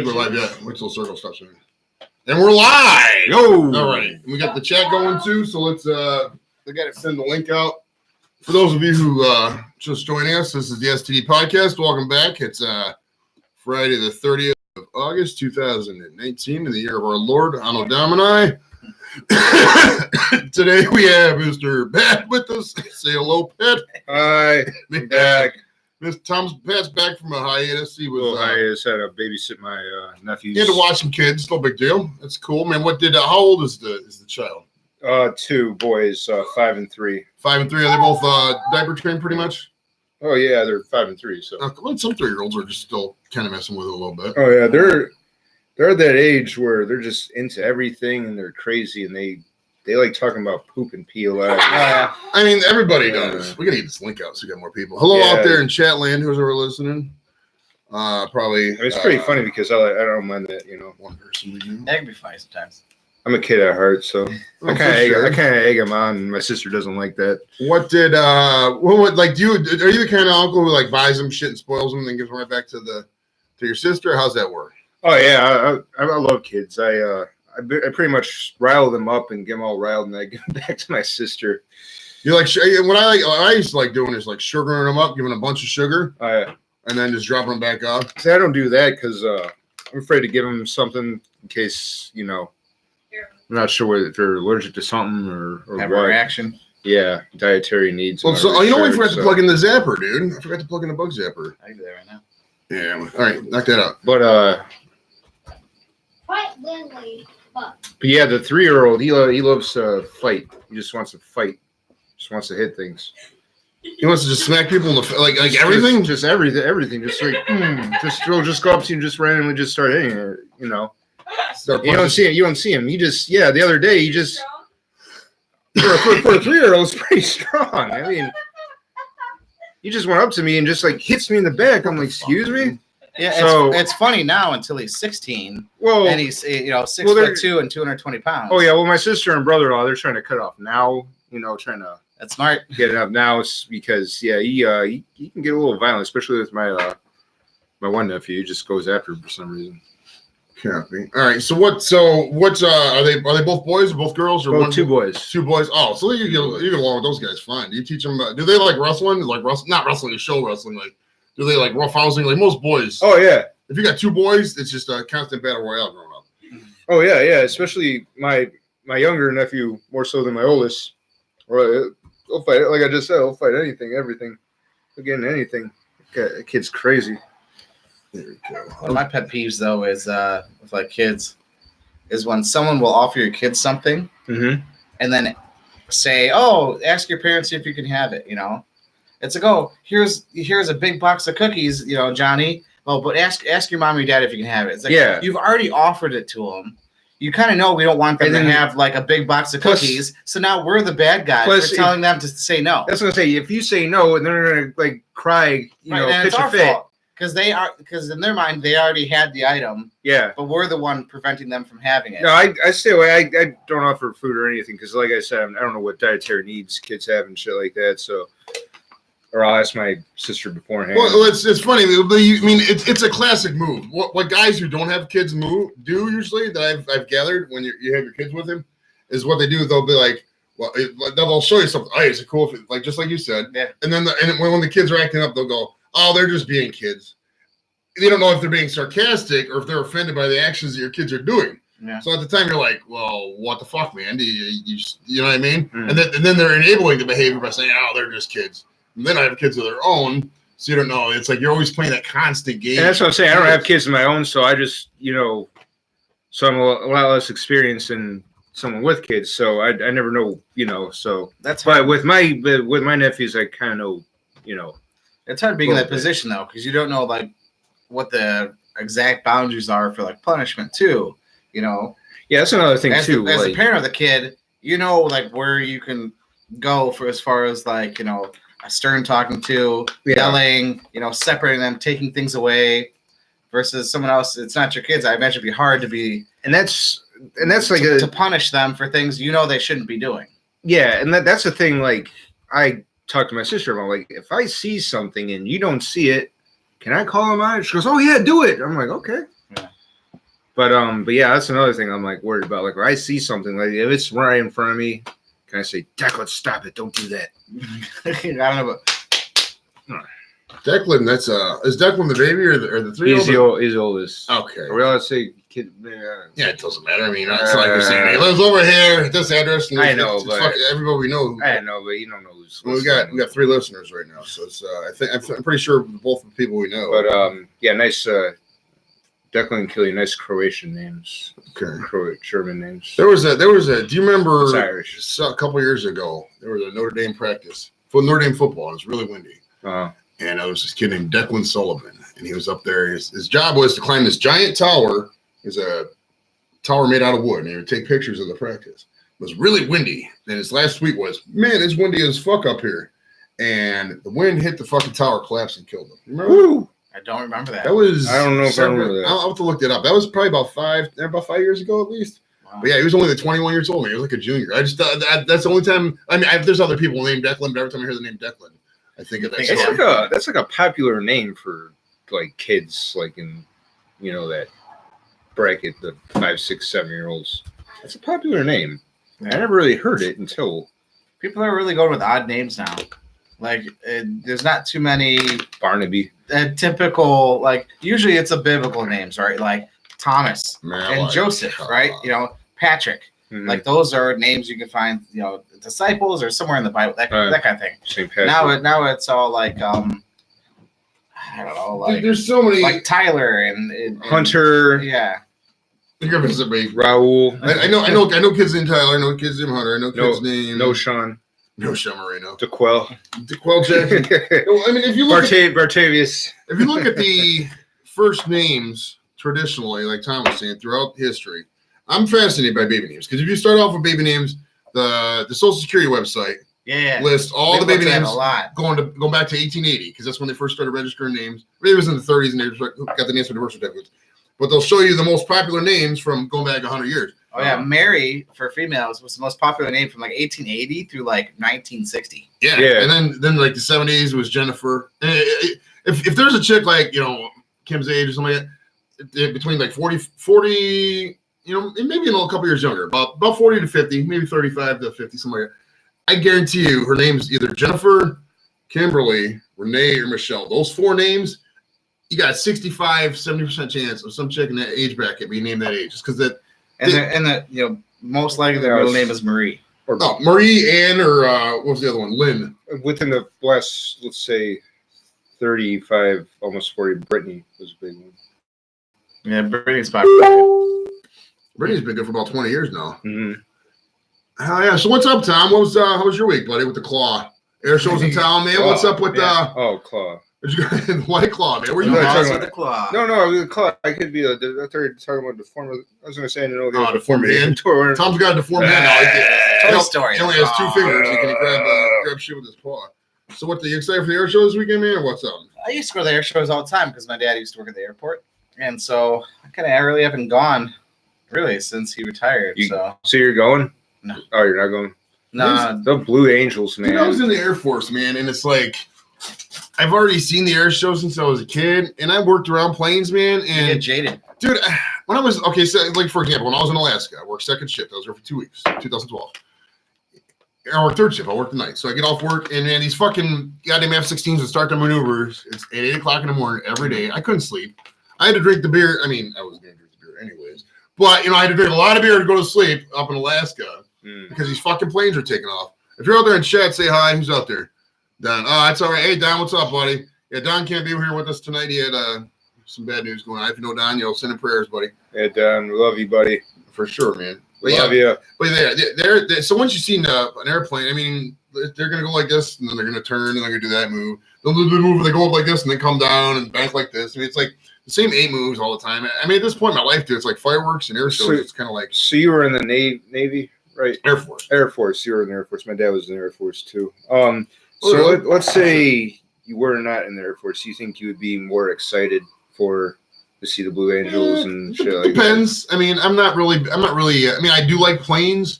think we're live yet. Wait till the circle stops moving. And we're live! Yo! All right. We got the chat going too, so let's send the link out. For those of you who just joining us, this is the STD podcast. Welcome back. It's Friday the 30th of August, 2019, in the year of our Lord, Anno Domini. Today we have Mr. Pat with us. Say hello, Pat. Hi, I'm back. Pat's back from a hiatus. He was hiatus. Had to babysit my nephews. He had to watch some kids. No big deal. That's cool, man. How old is the child? 2 boys, 5 and 3. 5 and 3. Are they both diaper trained pretty much? Oh yeah, they're 5 and 3. So some 3-year-olds are just still kind of messing with it a little bit. Oh yeah, they're at that age where they're just into everything and they're crazy and they like talking about poop and pee a lot. I mean, everybody does. We gotta get this link out so we got more people. Hello out there in chat land, who's ever listening. Probably. It's pretty funny because I don't mind that, one person we do. That can be funny sometimes. I'm a kid at heart, so I kind of egg him on. My sister doesn't like that. What did what like? Are you the kind of uncle who like buys them shit and spoils them and then gives them right back to your sister? How's that work? Oh yeah, I love kids. I pretty much rile them up and get them all riled, and I give them back to my sister. You like what I used to like doing is like sugaring them up, giving them a bunch of sugar, and then just dropping them back off. See, I don't do that because I'm afraid to give them something in case I'm not sure if they're allergic to something or have a reaction. Yeah, dietary needs. Well, so we forgot to plug in the zapper, dude. I forgot to plug in the bug zapper. I can do that right now. Yeah. All right, knock that out. But yeah, the 3-year-old, he loves to fight. He just wants to fight. Just wants to hit things. He wants to just smack people in the like everything. Just everything. Just like he'll just go up to you and just randomly just start hitting it. You don't see him. He just the other day he just for a 3-year-old is pretty strong. I mean, he just went up to me and just like hits me in the back. I'm like, excuse me. Yeah, so, it's funny now until he's 16. Well, and he's 6'2" and 220 pounds. Oh yeah, well my sister and brother-in-law, they're trying to cut off now. Trying to that's smart. Get it up now because he can get a little violent, especially with my one nephew. He just goes after him for some reason. Copy. All right. So what's are they both boys or both girls or two boys? 2 boys. Oh, so you get along with those guys fine. Do you teach them? Do they like wrestling? Not wrestling, show wrestling. Like, do they like rough housing? Like most boys. Oh yeah. If you got 2 boys, it's just a constant battle royale growing up. Oh yeah. Especially my younger nephew more so than my oldest. Or he'll fight it. Like I just said, he'll fight anything, everything. He'll get into anything. That kid's crazy. There we go. One of my pet peeves though is with like kids is when someone will offer your kids something and then say, "Oh, ask your parents if you can have it." It's like, "Oh, here's a big box of cookies, Johnny. Oh, but ask your mom or dad if you can have it." It's like you've already offered it to them. You kind of know we don't want them to have like a big box of cookies, so now we're the bad guys for telling them to say no. That's what I'm saying. If you say no, and they're gonna like cry, pitch a fit. Because in their mind they already had the item. Yeah. But we're the one preventing them from having it. No, I stay away. I don't offer food or anything because, like I said, I don't know what dietary needs kids have and shit like that. So, or I'll ask my sister beforehand. Well, it's funny. It's a classic move. What guys who don't have kids do usually that I've gathered when you have your kids with him is what they do. They'll be like, well, they'll show you something. Oh, is it cool? Like just like you said. Yeah. And then when the kids are acting up, they'll go, "Oh, they're just being kids." They don't know if they're being sarcastic or if they're offended by the actions that your kids are doing. Yeah. So at the time, you're like, "Well, what the fuck, man? You know what I mean?" Mm. And then they're enabling the behavior by saying, "Oh, they're just kids." And then I have kids of their own, so you don't know. It's like you're always playing that constant game. And that's what I'm saying. I don't have kids of my own, so I just so I'm a lot less experienced than someone with kids. So I never know, So that's but with my nephews, I kind of know. It's hard being in that position though, because you don't know like what the exact boundaries are for like punishment too. Yeah, that's another thing too. As a parent of the kid, like where you can go for as far as like a stern talking to, yelling, separating them, taking things away, versus someone else. It's not your kids. I imagine it'd be hard to be, and that's like to punish them for things they shouldn't be doing. Yeah, and that's the thing. Like I talked to my sister about, like, if I see something and you don't see it, can I call him out? She goes, "Oh yeah, do it." I'm like, okay. Yeah. But yeah, that's another thing I'm like worried about. Like, when I see something, like if it's right in front of me, can I say, Declan, stop it, don't do that? I don't know, but Declan, that's is Declan the baby or the 3-year-old? He's the oldest. Okay. Are we allowed to say kid? Yeah, it doesn't matter. I mean, it's like we're saying he lives over here at this address. And I know, but everybody we know. I know, but you don't know who's. Well, we got 3 listeners right now, so it's I'm pretty sure both the people we know. But yeah, nice. Declan and Killian, nice Croatian names. Okay. German names. There was a. Do you remember? It's Irish. A couple of years ago, there was a Notre Dame practice for Notre Dame football. It was really windy. And there was this kid named Declan Sullivan, and he was up there. His job was to climb this giant tower. It's a tower made out of wood, and he would take pictures of the practice. It was really windy, and his last tweet was, "Man, it's windy as fuck up here," and the wind hit the fucking tower, collapsed, and killed him. Remember? Woo! I don't remember that. That was. I don't know if I remember that. I'll have to look that up. That was probably about 5 years ago at least. Wow. But yeah, he was only 21 years old. He was like a junior. I just that's the only time. I mean, there's other people named Declan, but every time I hear the name Declan, I think of that. That's like a popular name for like kids, like in that bracket, the 5, 6, 7-year-olds. That's a popular name. I never really heard it until people are really going with odd names now. Like there's not too many Barnaby. Typical, like usually it's a biblical names, right? Like Thomas and Joseph, right? Patrick. Mm-hmm. Like those are names you can find, disciples or somewhere in the Bible, that kind of thing. St. Now it's all like I don't know, like there's so many, like Tyler and Hunter. Yeah. You're gonna visit me, Raul. I know kids named Tyler. I know kids named Hunter. I know kids named Sean. No Sean Moreno. DeQuell Jackson. I mean, if you look Bartavius. If you look at the first names traditionally, like Tom was saying, throughout history, I'm fascinated by baby names because if you start off with baby names, the Social Security website lists all the baby names going back to 1880 because that's when they first started registering names. Maybe it was in the 30s and they got the names for the birth certificates. But they'll show you the most popular names from going back 100 years. Oh yeah, Mary for females was the most popular name from like 1880 through like 1960. Yeah. And then like the 70s was Jennifer. If there's a chick like Kim's age or something like that, between like 40, maybe a couple years younger, about 40 to 50, maybe 35 to 50, something like that. I guarantee you, her name's either Jennifer, Kimberly, Renee, or Michelle. Those 4 names, you got a 65, 70% chance of some chick in that age bracket being named that age, just because that. And most likely their real name is Marie. Marie, Ann, or what was the other one? Lynn. Within the last, let's say, 35, almost 40, Brittany was a big one. Yeah, Brittany's popular. Brittany's been good for about 20 years now. Mm-hmm. Hell yeah. So what's up, Tom? How was your week, buddy, with the Claw? Air shows in town, man. What's up with Claw. White Claw, man. Were you talking about the Claw? No, the Claw. I could be I thought you were talking about deformed. I was going to say, deformed hand. Tom's got a deformed hand now. Story. He only has 2 fingers. He can grab shit with his claw. So what, you excited for the air show this weekend, man, or what's up? I used to go to the air shows all the time because my dad used to work at the airport. And so I really haven't gone really since he retired. So you're going? No. Oh, you're not going? No. The Blue Angels, man. I was in the Air Force, man, and it's like I've already seen the air show since I was a kid, and I worked around planes, man. And you get jaded. Dude, when I was, so like for example, when I was in Alaska, I worked second shift. I was there for 2 weeks, 2012. I worked third shift. I worked the night. So I get off work, and man, these fucking goddamn F-16s would start their maneuvers. It's at 8 o'clock in the morning every day. I couldn't sleep. I had to drink the beer. I mean, I was going to drink the beer anyways. But, I had to drink a lot of beer to go to sleep up in Alaska because these fucking planes are taking off. If you're out there in chat, say hi. Who's out there? Don. Oh, that's all right. Hey, Don, what's up, buddy? Yeah, Don can't be here with us tonight. He had some bad news going on. If you know Don, send him prayers, buddy. Yeah, Don, we love you, buddy. For sure, man. But love you. But they're so once you've seen an airplane, I mean, they're going to go like this, and then they're going to turn, and they're going to do that move. They'll do the move where they go up like this, and then come down and bank like this. I mean, it's like the same 8 moves all the time. I mean, at this point in my life, dude, it's like fireworks and air shows. So, it's kind of like. So you were in the Navy, right? Air Force. Air Force. You were in the Air Force. My dad was in the Air Force, too. Let's say you were not in the Air Force. Do you think you would be more excited to see the Blue Angels and shit like that? Depends. I mean, I'm not really. I mean, I do like planes,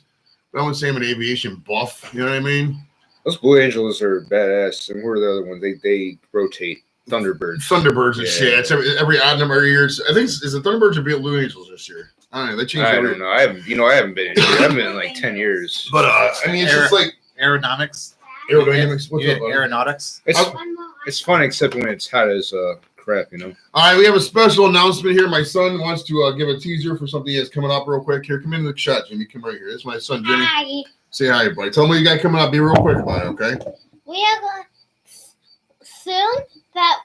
but I wouldn't say I'm an aviation buff. You know what I mean? Those Blue Angels are badass, and we're the other ones. They rotate Thunderbirds and shit. It's every odd number of years. I think is it Thunderbirds or Blue Angels this year? I don't know. They changed. I don't know. I haven't been. I haven't been in like 10 years. But I mean, it's just like aerodynamics. What's up, aeronautics. It's fun except when it's hot as crap, you know. All right, we have a special announcement here. My son wants to give a teaser for something that's coming up real quick. Here, come into the chat, Jimmy. Come right here. This is my son, Jimmy. Hi. Say hi, buddy. Tell him what you got coming up. Be real quick about it, okay? We are going soon that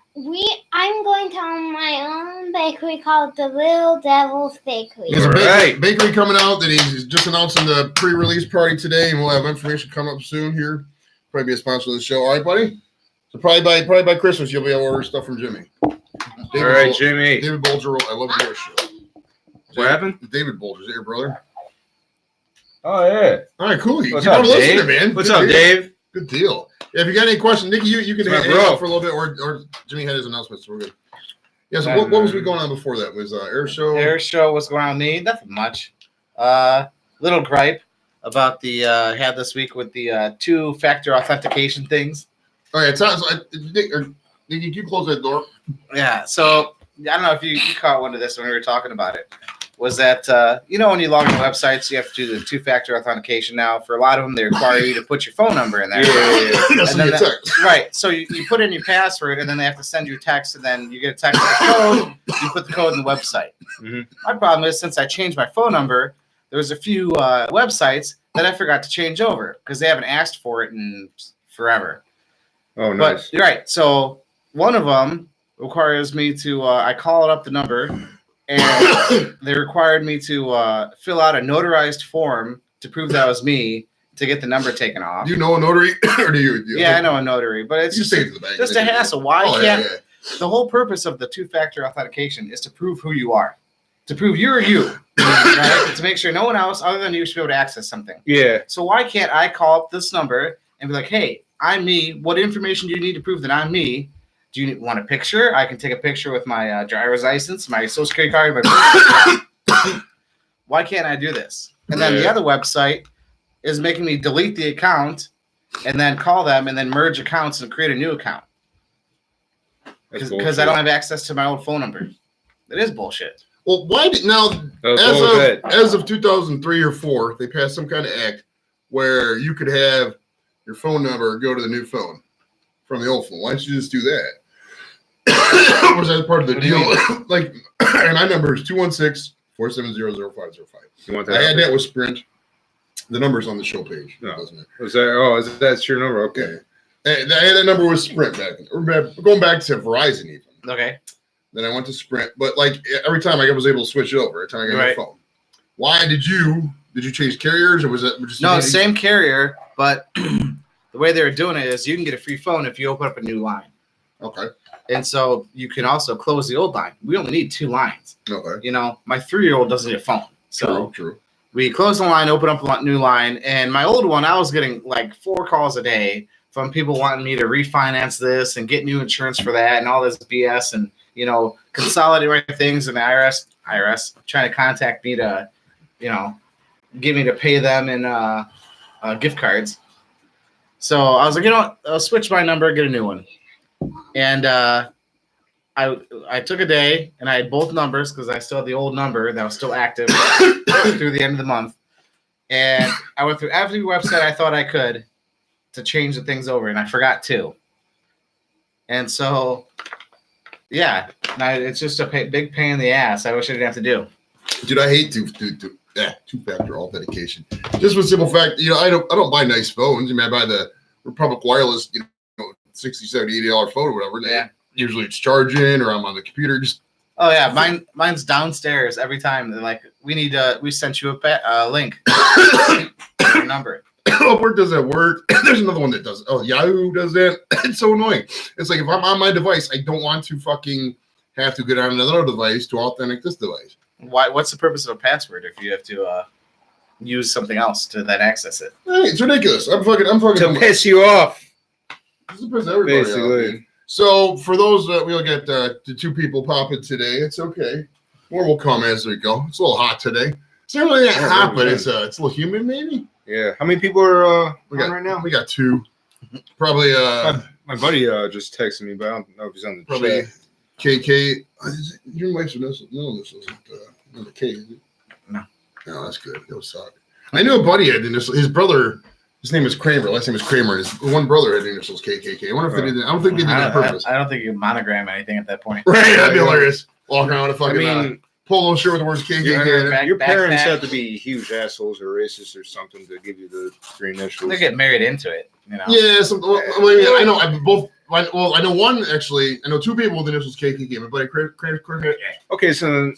I'm going to own my own bakery called the Little Devil's Bakery. There's a bakery coming out that he's just announcing the pre-release party today, and we'll have information come up soon here. Probably be a sponsor of the show. All right, buddy? So probably by Christmas, you'll be able to order stuff from Jimmy. Jimmy. David Bolger, I love your show. What happened? David Bolger, is that your brother? Oh, yeah. All right, cool. What's up, Dave? Man. What's up, Dave? Good deal. Yeah, if you got any questions, Nikki, you can hang out for a little bit, or Jimmy had his announcement, so we're good. Yeah, so what was we going on before that? Was Air Show? Air Show was going on me. Nothing much. Little gripe about the had this week with the 2-factor authentication things. All right, Nick, you close that door. Yeah, so I don't know if you caught one of this when we were talking about it. Was that, when you log into websites, you have to do the 2-factor authentication now. For a lot of them, they require you to put your phone number in there. Yeah. Right. So you put in your password, and then they have to send you a text, and then you get a text with a code. You put the code in the website. Mm-hmm. My problem is, since I changed my phone number, there was a few websites that I forgot to change over because they haven't asked for it in forever. Oh, nice. But, right. So one of them requires me to, I call up the number, and they required me to fill out a notarized form to prove that was me to get the number taken off. Do you know a notary? Or do you? Yeah, I know a notary, but it's just a hassle. Why can't the whole purpose of the 2-factor authentication is to prove who you are, to prove you're you, right? To make sure no one else other than you should be able to access something. Yeah. So why can't I call up this number and be like, hey, I'm me. What information do you need to prove that I'm me? Do you want a picture? I can take a picture with my driver's license, my social security card, my birth. Why can't I do this? And then the other website is making me delete the account and then call them and then merge accounts and create a new account. Because I don't have access to my old phone number. It is bullshit. Well, why did as of 2003 or 4, they passed some kind of act where you could have your phone number go to the new phone from the old phone. Why don't you just do that? Was that part of the deal? Like, and my number is 216-470-0505. I had that with Sprint. The number's on the show page. No. Doesn't it? That's your number? Okay. I had that number with Sprint back. Going back to Verizon even. Okay. Then I went to Sprint, but like every time I was able to switch it over. Every time I got my phone. Why did you change carriers, or was it just same carrier? But the way they were doing it is you can get a free phone if you open up a new line. Okay. And so you can also close the old line. We only need 2 lines. Okay. My 3-year-old doesn't need a phone. So true. We close the line, open up a new line, and my old one, I was getting like 4 calls a day from people wanting me to refinance this and get new insurance for that and all this BS and, consolidate things, and the IRS trying to contact me to, get me to pay them in gift cards. So I was like, I'll switch my number, get a new one. And I took a day, and I had both numbers because I still had the old number that was still active through the end of the month. And I went through every website I thought I could to change the things over, and I forgot 2. And so, yeah, it's just a big pain in the ass. I wish I didn't have to do. Dude, I hate 2-factor authentication. Just for the simple fact, I don't buy nice phones. I buy the Republic Wireless, $60, $70, $80 phone or whatever. Yeah. Usually it's charging, or I'm on the computer. Oh yeah, mine's downstairs every time. They're like, we sent you a link. Your number. Where does that work? There's another one that does. Oh, Yahoo does that. It's so annoying. It's like if I'm on my device, I don't want to fucking have to get on another device to authentic this device. Why? What's the purpose of a password if you have to use something else to then access it? Hey, it's ridiculous. I'm fucking to piss you off. This is piss everybody basically. Off, so for those that we'll get the 2 people popping today, it's okay. More will come as we go. It's a little hot today. It's not really that hot, but it's a little humid maybe. Yeah. How many people are on right now? We got 2. Probably My buddy just texted me, but I don't know if he's on the Probably chat. KK. Your wife's initials? No, this isn't the K. Is it? No. No, that's good. That was solid. I knew a buddy had the initials. His brother. His name is Kramer. Last name is Kramer. His one brother had the initials KKK. I wonder if they did. I don't think they did that on purpose. I don't think you can monogram anything at that point. Right? That'd be hilarious. Walking around with a fucking polo shirt with the words KKK. Your parents have to be huge assholes or racist or something to give you the three initials. They get married into it, you know. Yeah, I know. I both. Well, I know one actually. I know two people with the initials KKK. My buddy Kramer. Okay, so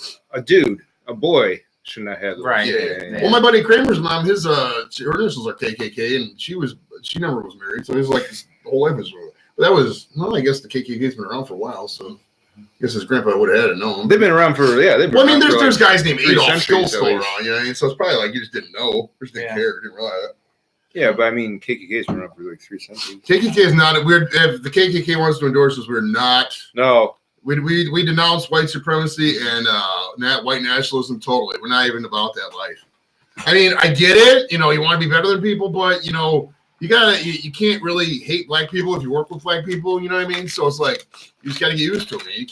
a boy shouldn't have had those. Right. Yeah. Well, my buddy Kramer's mom, her initials are KKK, and she never was married, so it was like his whole life was. But that was I guess the KKK's been around for a while, so I guess his grandpa would have had to know him. They've been around for there's guys named Adolf still around, you know what I mean? So it's probably like you just didn't know, just didn't care, didn't realize that. Yeah, but I mean, KKK's been around for like 3 centuries. KKK is not weird. If the KKK wants to endorse us, we're not. No. We denounce white supremacy and white nationalism totally. We're not even about that life. I mean, I get it. You want to be better than people, but you can't really hate black people if you work with black people. You know what I mean? So it's like you just got to get used to it, man. You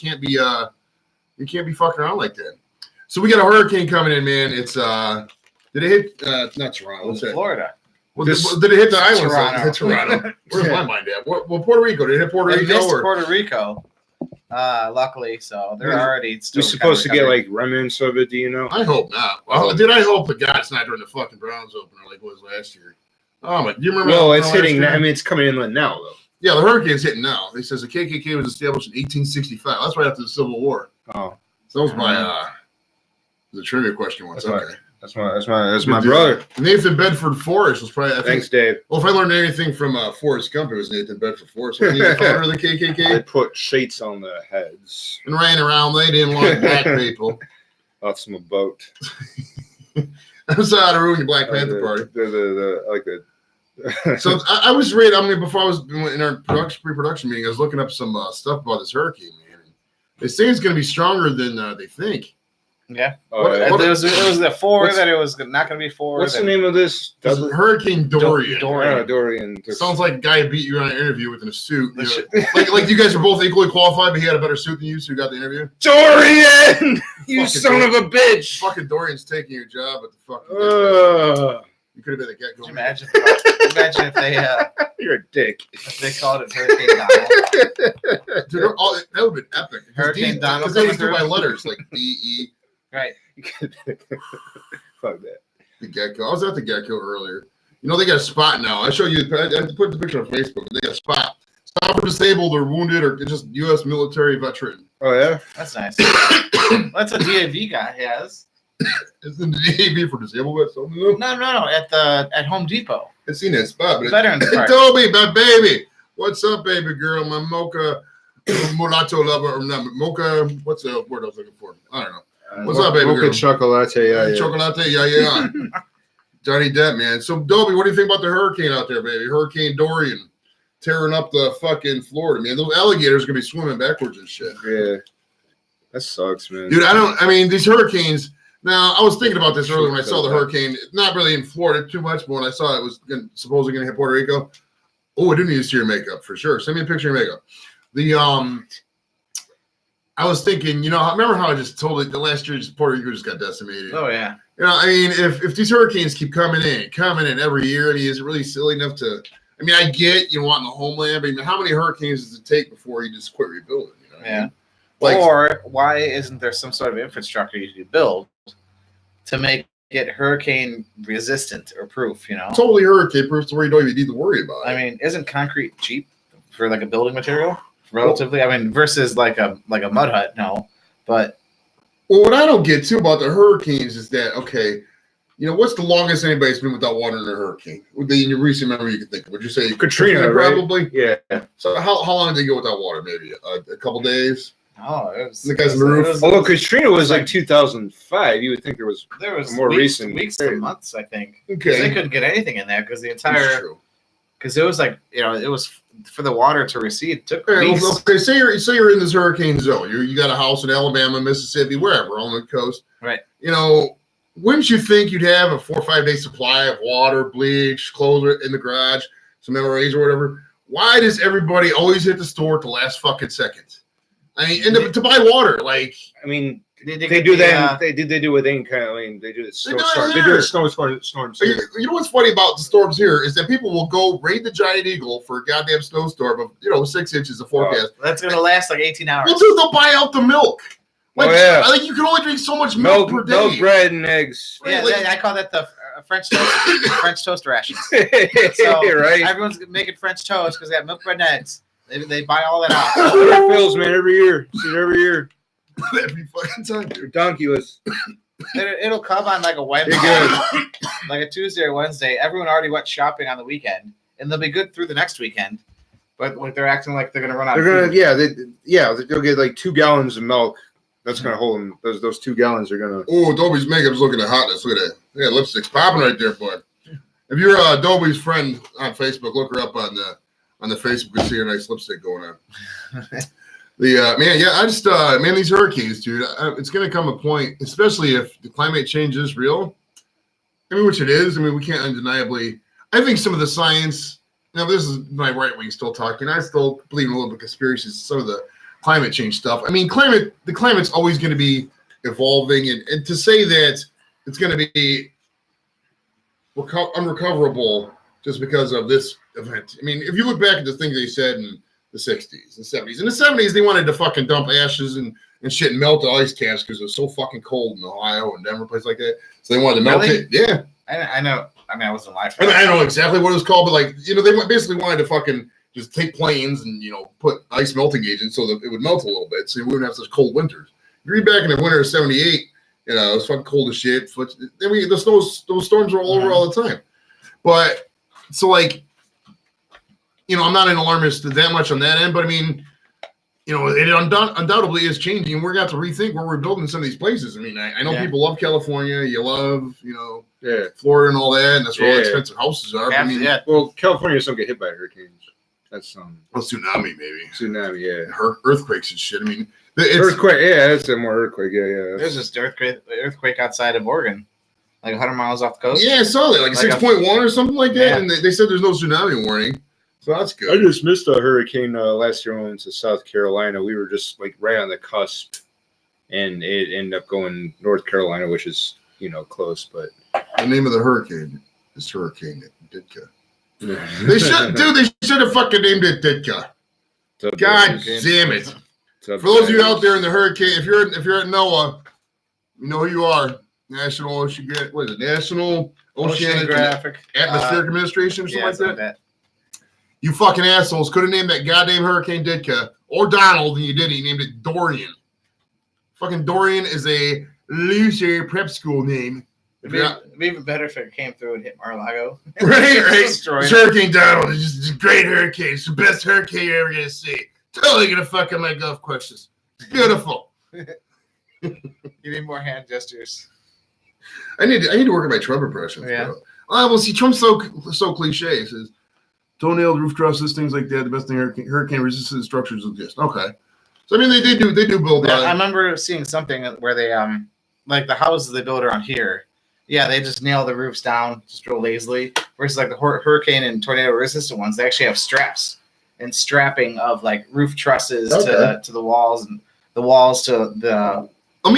can't be fucking around like that. So we got a hurricane coming in, man. It's did it hit not Toronto? What's that? Florida. Well, did it hit the islands? Toronto. Where's my mind at? Well, Puerto Rico. Did it hit Puerto Rico? It missed Puerto Rico. Luckily, so they're already still. You're supposed to get like remnants of it, do you know? I hope not. Well, I hope the God it's not during the fucking Browns opener like it was last year. Oh my! Do you remember? Well, it's hitting. I mean, it's coming in now, though. Yeah, the hurricane's hitting now. It says the KKK was established in 1865. That's right after the Civil War. Oh, so that was my the trivia question once. Okay. That's my brother. Nathan Bedford Forrest was probably. Thanks, Dave. Well, if I learned anything from Forrest Gump, it was Nathan Bedford Forrest. Was he the founder of the KKK? They put sheets on the heads and ran around. They didn't want black people. Lots of a boat. That's how to ruin your Black Panther Party. So I was reading. I mean, before I was in our pre-production meeting, I was looking up some stuff about this hurricane, man. They say it's going to be stronger than they think. Yeah. It was the 4 that it was not going to be 4. What's the name of this? Hurricane Dorian. Dorian. Sounds like a guy who beat you on an interview with in a suit. Like you guys are both equally qualified, but he had a better suit than you, so you got the interview. Dorian, you son of a bitch! Fucking Dorian's taking your job at the fucking. You could have been the get-go. Imagine if they. You're a dick. If they called it Hurricane Donald. Dude, that would have been epic. Hurricane Donald. Because they used to by letters like D-E. Right. Fuck that. The get-go. I was at the get-go earlier. They got a spot now. I showed you. I put the picture on Facebook. They got a spot. Stop for disabled or wounded or just U.S. military veteran. Oh, yeah? That's nice. That's a DAV guy has. Isn't the DAV for disabled vets? No. At Home Depot. I've seen that spot. But Veterans Park. Toby, my baby. What's up, baby girl? My mocha mulatto lover. Or not mocha. What's the word I was looking for? I don't know. What's up, baby girl? Mocha chocolate, yeah. Chocolate, yeah. Johnny Depp, man. So, Dobie, what do you think about the hurricane out there, baby? Hurricane Dorian tearing up the fucking Florida, man. Those alligators are going to be swimming backwards and shit. Yeah. That sucks, man. Dude, these hurricanes. Now, I was thinking about this earlier when I saw the hurricane. Not really in Florida too much, but when I saw it was supposedly going to hit Puerto Rico. Oh, I didn't need to see your makeup for sure. Send me a picture of your makeup. I was thinking, remember how I just told you the last year Puerto Rico just got decimated. Oh yeah. If these hurricanes keep coming in every year, is it really silly enough to? I get you wanting the homeland, but how many hurricanes does it take before you just quit rebuilding? Yeah. Or why isn't there some sort of infrastructure you could build to make it hurricane resistant or proof? Totally hurricane proof to where you don't even need to worry about it. Isn't concrete cheap for like a building material? Relatively, versus like a mud hut, no. But what I don't get too about the hurricanes is that what's the longest anybody's been without water in a hurricane? In your recent memory, you could think of. Would you say Katrina, probably? Right? Yeah. So how long did they go without water? Maybe a couple days. Oh, it was the guys on the roof. Although Katrina was like 2005, you would think there was more recent weeks to months. I think. Okay. They couldn't get anything in there because the entire. Because it was like it was for the water to recede. It took weeks. Okay, say you're in this hurricane zone. You got a house in Alabama, Mississippi, wherever on the coast. Right. Wouldn't you think you'd have a 4 or 5 day supply of water, bleach, clothes in the garage, some MRAs or whatever? why does everybody always hit the store at the last fucking second? I mean, and to buy water, like, I mean, they do that. They do with any kind of. I mean, they do the snowstorm. They do the snowstorms. You know what's funny about the storms here is that people will go raid the Giant Eagle for a goddamn snowstorm of 6 inches of forecast. That's gonna last like 18 hours. Well, dude, they'll buy out the milk. Like, like you can only drink so much milk per day. Milk, bread, and eggs. Yeah, I call that the French toast. French toast rations. So right. Everyone's making French toast because they have milk, bread, and eggs. They buy all that out. It fills, man, every year. See it every year. Every fucking time. They're donkeyless. It'll come on like a Wednesday, like a Tuesday or Wednesday. Everyone already went shopping on the weekend, and they'll be good through the next weekend. But like they're acting like they're gonna run out. They'll get like 2 gallons of milk. That's gonna hold them. Those 2 gallons are gonna. Oh, Adobe's makeup's looking at hotness. Look at that. Yeah, lipstick's popping right there, bud. If you're Adobe's friend on Facebook, look her up on the Facebook and see her nice lipstick going on. Man, these hurricanes, dude. It's gonna come a point, especially if the climate change is real. I mean, which it is. I mean, we can't undeniably. I think some of the science. Now, this is my right wing still talking. I still believe in a little bit of conspiracies. Some of the climate change stuff. I mean, the climate's always going to be evolving, and to say that it's going to be unrecoverable just because of this event. I mean, if you look back at the things they said in the 60s and 70s. In the 70s, they wanted to fucking dump ashes and shit and melt the ice caps because it was so fucking cold in Ohio and Denver, place like that. So they wanted to melt it. Yeah. I know. I mean, I wasn't alive. I don't know exactly what it was called, but like, they basically wanted to fucking just take planes and, put ice melting agents so that it would melt a little bit so we wouldn't have such cold winters. You read back in the winter of 78, it was fucking cold as shit. Then those storms were all over all the time. But, so like, I'm not an alarmist that much on that end, but I mean, it undoubtedly is changing, and we're going to have to rethink where we're building some of these places. I mean, I know people love California, you love, Florida and all that, and that's where all expensive houses are. Well, California don't get hit by hurricanes. That's tsunami maybe. Tsunami, yeah. Earthquakes and shit. I mean, earthquake, yeah, that's a more earthquake, yeah. There's this earthquake outside of Oregon, like 100 miles off the coast. Yeah, I saw that, like 6.1 or something like that, and they said there's no tsunami warning. So that's good. I just missed a hurricane last year when we went to South Carolina. We were just like right on the cusp, and it ended up going North Carolina, which is close. But the name of the hurricane is Hurricane Ditka. They should have fucking named it Ditka. God damn it! For those of you out there in the hurricane, if you're at NOAA, you know who you are. National Oceanographic Atmospheric Administration or something like that. You fucking assholes could have named that goddamn Hurricane Ditka or Donald, and you didn't. You named it Dorian. Fucking Dorian is a loser prep school name. It'd be even better if it came through and hit Mar-a-Lago. Right. It's Hurricane Donald. It's just a great hurricane. It's the best hurricane you're ever going to see. Totally going to fuck up my golf questions. It's beautiful. You need more hand gestures. I need to work on my Trump impressions. Yeah. Bro. Well, see, Trump's so cliche. He says, toenailed roof trusses, things like that. The best thing hurricane resistant structures exist. Okay, so I mean they do build. I remember seeing something where they like the houses they build around here. Yeah, they just nail the roofs down just real lazily. Versus like the hurricane and tornado resistant ones, they actually have straps and strapping of like roof trusses to the walls and the walls to the. I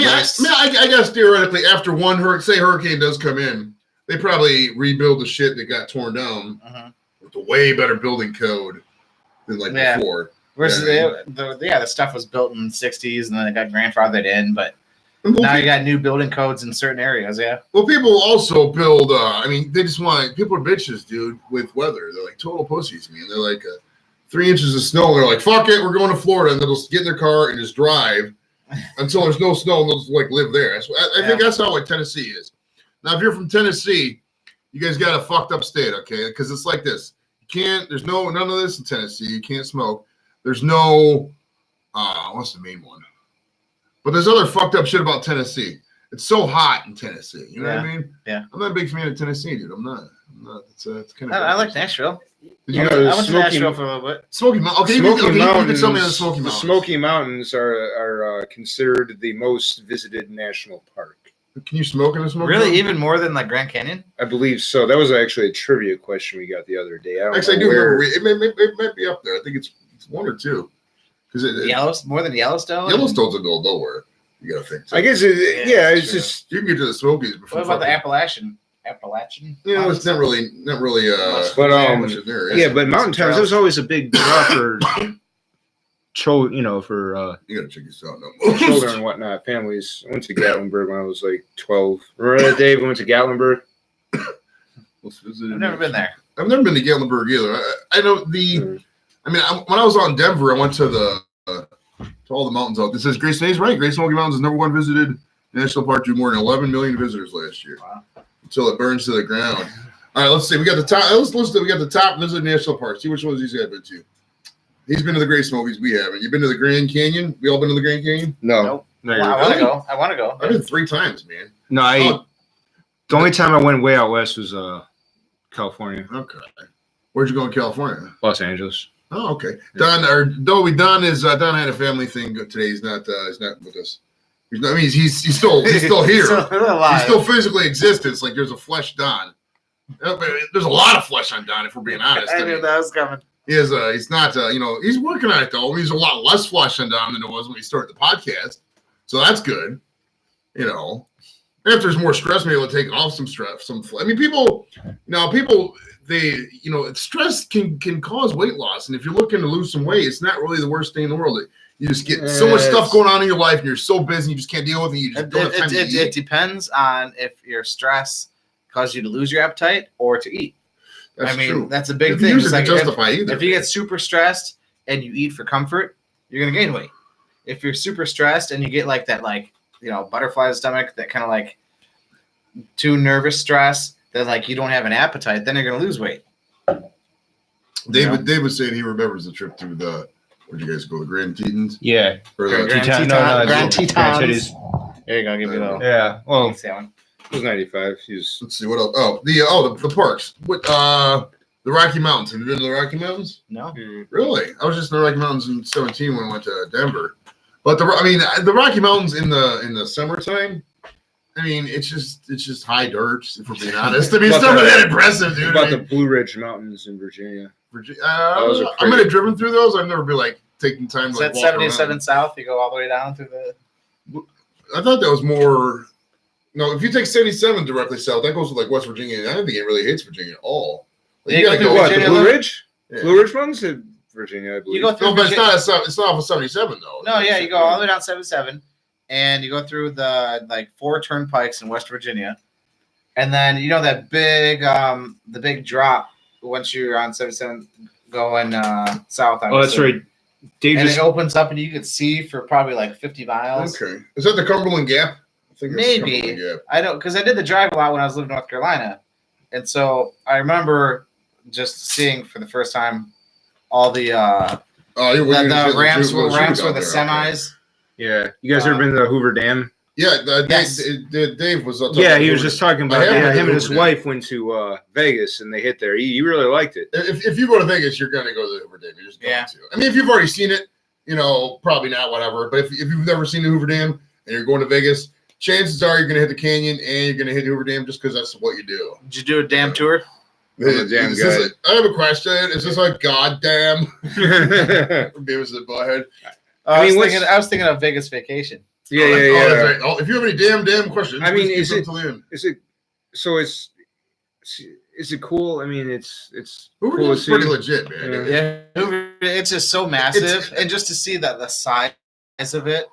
guess theoretically, after one hurricane does come in, they probably rebuild the shit that got torn down. With a way better building code than before. Versus the stuff was built in the 60s and then it got grandfathered in, but now you got new building codes in certain areas, Well, people also build, people are bitches, dude, with weather. They're like total pussies, man. They're like 3 inches of snow. They're like, fuck it, we're going to Florida. And they'll just get in their car and just drive until there's no snow and they'll just live there. I think that's how Tennessee is. Now, if you're from Tennessee, you guys got a fucked up state, okay? Because it's like this. There's none of this in Tennessee. You can't smoke. There's no, what's the main one? But there's other fucked up shit about Tennessee. It's so hot in Tennessee. You know what I mean? Yeah. I'm not a big fan of Tennessee, dude. I'm not. It's kind of. I like Nashville. I went to Nashville for a little bit. Smoky Mountains. Okay, you can tell me on the Smoky Mountains. The Smoky Mountains are considered the most visited national park. Can you smoke in a smoke Really, zone? even more than like Grand Canyon? I believe so. That was actually a trivia question we got the other day. Actually, I do remember. It might be up there. I think it's 1 or 2. Because More than Yellowstone? Yellowstone's a go nowhere. You gotta think. So. I guess it's just you can get to the Smokies before. What about the Appalachian? It's not really. But much in there. yeah, but mountain towns. That was always a big draw for for you gotta check this out. children and whatnot, families. I went to Gatlinburg when I was like 12. Remember that day we went to Gatlinburg? I've never been there. I've never been to Gatlinburg either. I know the. I mean, when I was out in Denver, I went to to all the mountains out. This says Great Smoky right. Great Smoky Mountains is #1 visited national park. Drew more than 11 million visitors last year. Wow. Until it burns to the ground. All right, let's see. We got the top. Let's listen. We got the top visited national parks. See which ones these guys been to. He's been to the Great Smokies. We haven't. You been to the Grand Canyon? We all been to the Grand Canyon? No. Nope. No, I want to go. I've been 3 times, man. No, the only time I went way out west was California. Okay. Where'd you go in California? Los Angeles. Oh, okay. Don Don had a family thing today. He's not with us. He's still here. He's still physically exists. It's like there's a flesh Don. There's a lot of flesh on Don, if we're being honest. I knew that was coming. He is. He's not. He's working on it though. He's a lot less flesh on Don than it was when he started the podcast. So that's good. If there's more stress, maybe it'll take off some stress. People. Stress can cause weight loss, and if you're looking to lose some weight, it's not really the worst thing in the world. You just get so much stuff going on in your life, and you're so busy, you just can't deal with it. You just don't have time to eat. It depends on if your stress caused you to lose your appetite or to eat. That's true. That's a big thing. It's like if you get super stressed and you eat for comfort, you're gonna gain weight. If you're super stressed and you get like that, butterfly stomach, that kind of like too nervous stress that like you don't have an appetite, then you're gonna lose weight. David said he remembers the trip to where'd you guys go? The Grand Tetons? Yeah. Or the Grand Tetons. There you go. Give me a little. Yeah. Well, it was 95. Let's see what else. Oh, the parks. What the Rocky Mountains. Have you been to the Rocky Mountains? No. Really? I was just in the Rocky Mountains in 2017 when I went to Denver. But the Rocky Mountains in the summertime. It's just high dirt, if we're being honest. It's not that impressive, dude. What about the Blue Ridge Mountains in Virginia? I might have driven through those. I've never been taking time to walk 77 around. South, you go all the way down through the. I thought that was more. No, if you take 77 directly south, that goes to West Virginia. I don't think it really hits Virginia at all. You got to go what? The Blue Ridge? Yeah. Blue Ridge Mountains in Virginia, I believe. You go through but it's not off of 77 though. No, yeah, you go all the way down 77. And you go through the 4 turnpikes in West Virginia, and then that the big drop once you're on 77 going south. Oh, that's right. It opens up and you can see for probably 50 miles. Okay, is that the Cumberland Gap? I think maybe. I don't, because I did the drive a lot when I was living in North Carolina, and so I remember just seeing for the first time all the ramps where the semis. Okay. Yeah, you guys ever been to the Hoover Dam? Yeah, yes. Dave was. He was just talking about him and his wife went to Vegas and they hit there. He really liked it. If you go to Vegas, you're gonna go to the Hoover Dam. You're just going to. If you've already seen it, probably not. Whatever. But if you've never seen the Hoover Dam and you're going to Vegas, chances are you're gonna hit the canyon and you're gonna hit the Hoover Dam just because that's what you do. Did you do a dam tour? I have a question. Is this like goddamn? Davis the butthead. I was thinking of Vegas Vacation. Yeah. That's right. If you have any damn questions, is it cool? It's Hoover cool Dam's pretty legit, man. Yeah, it's just so massive, and just to see the size of it,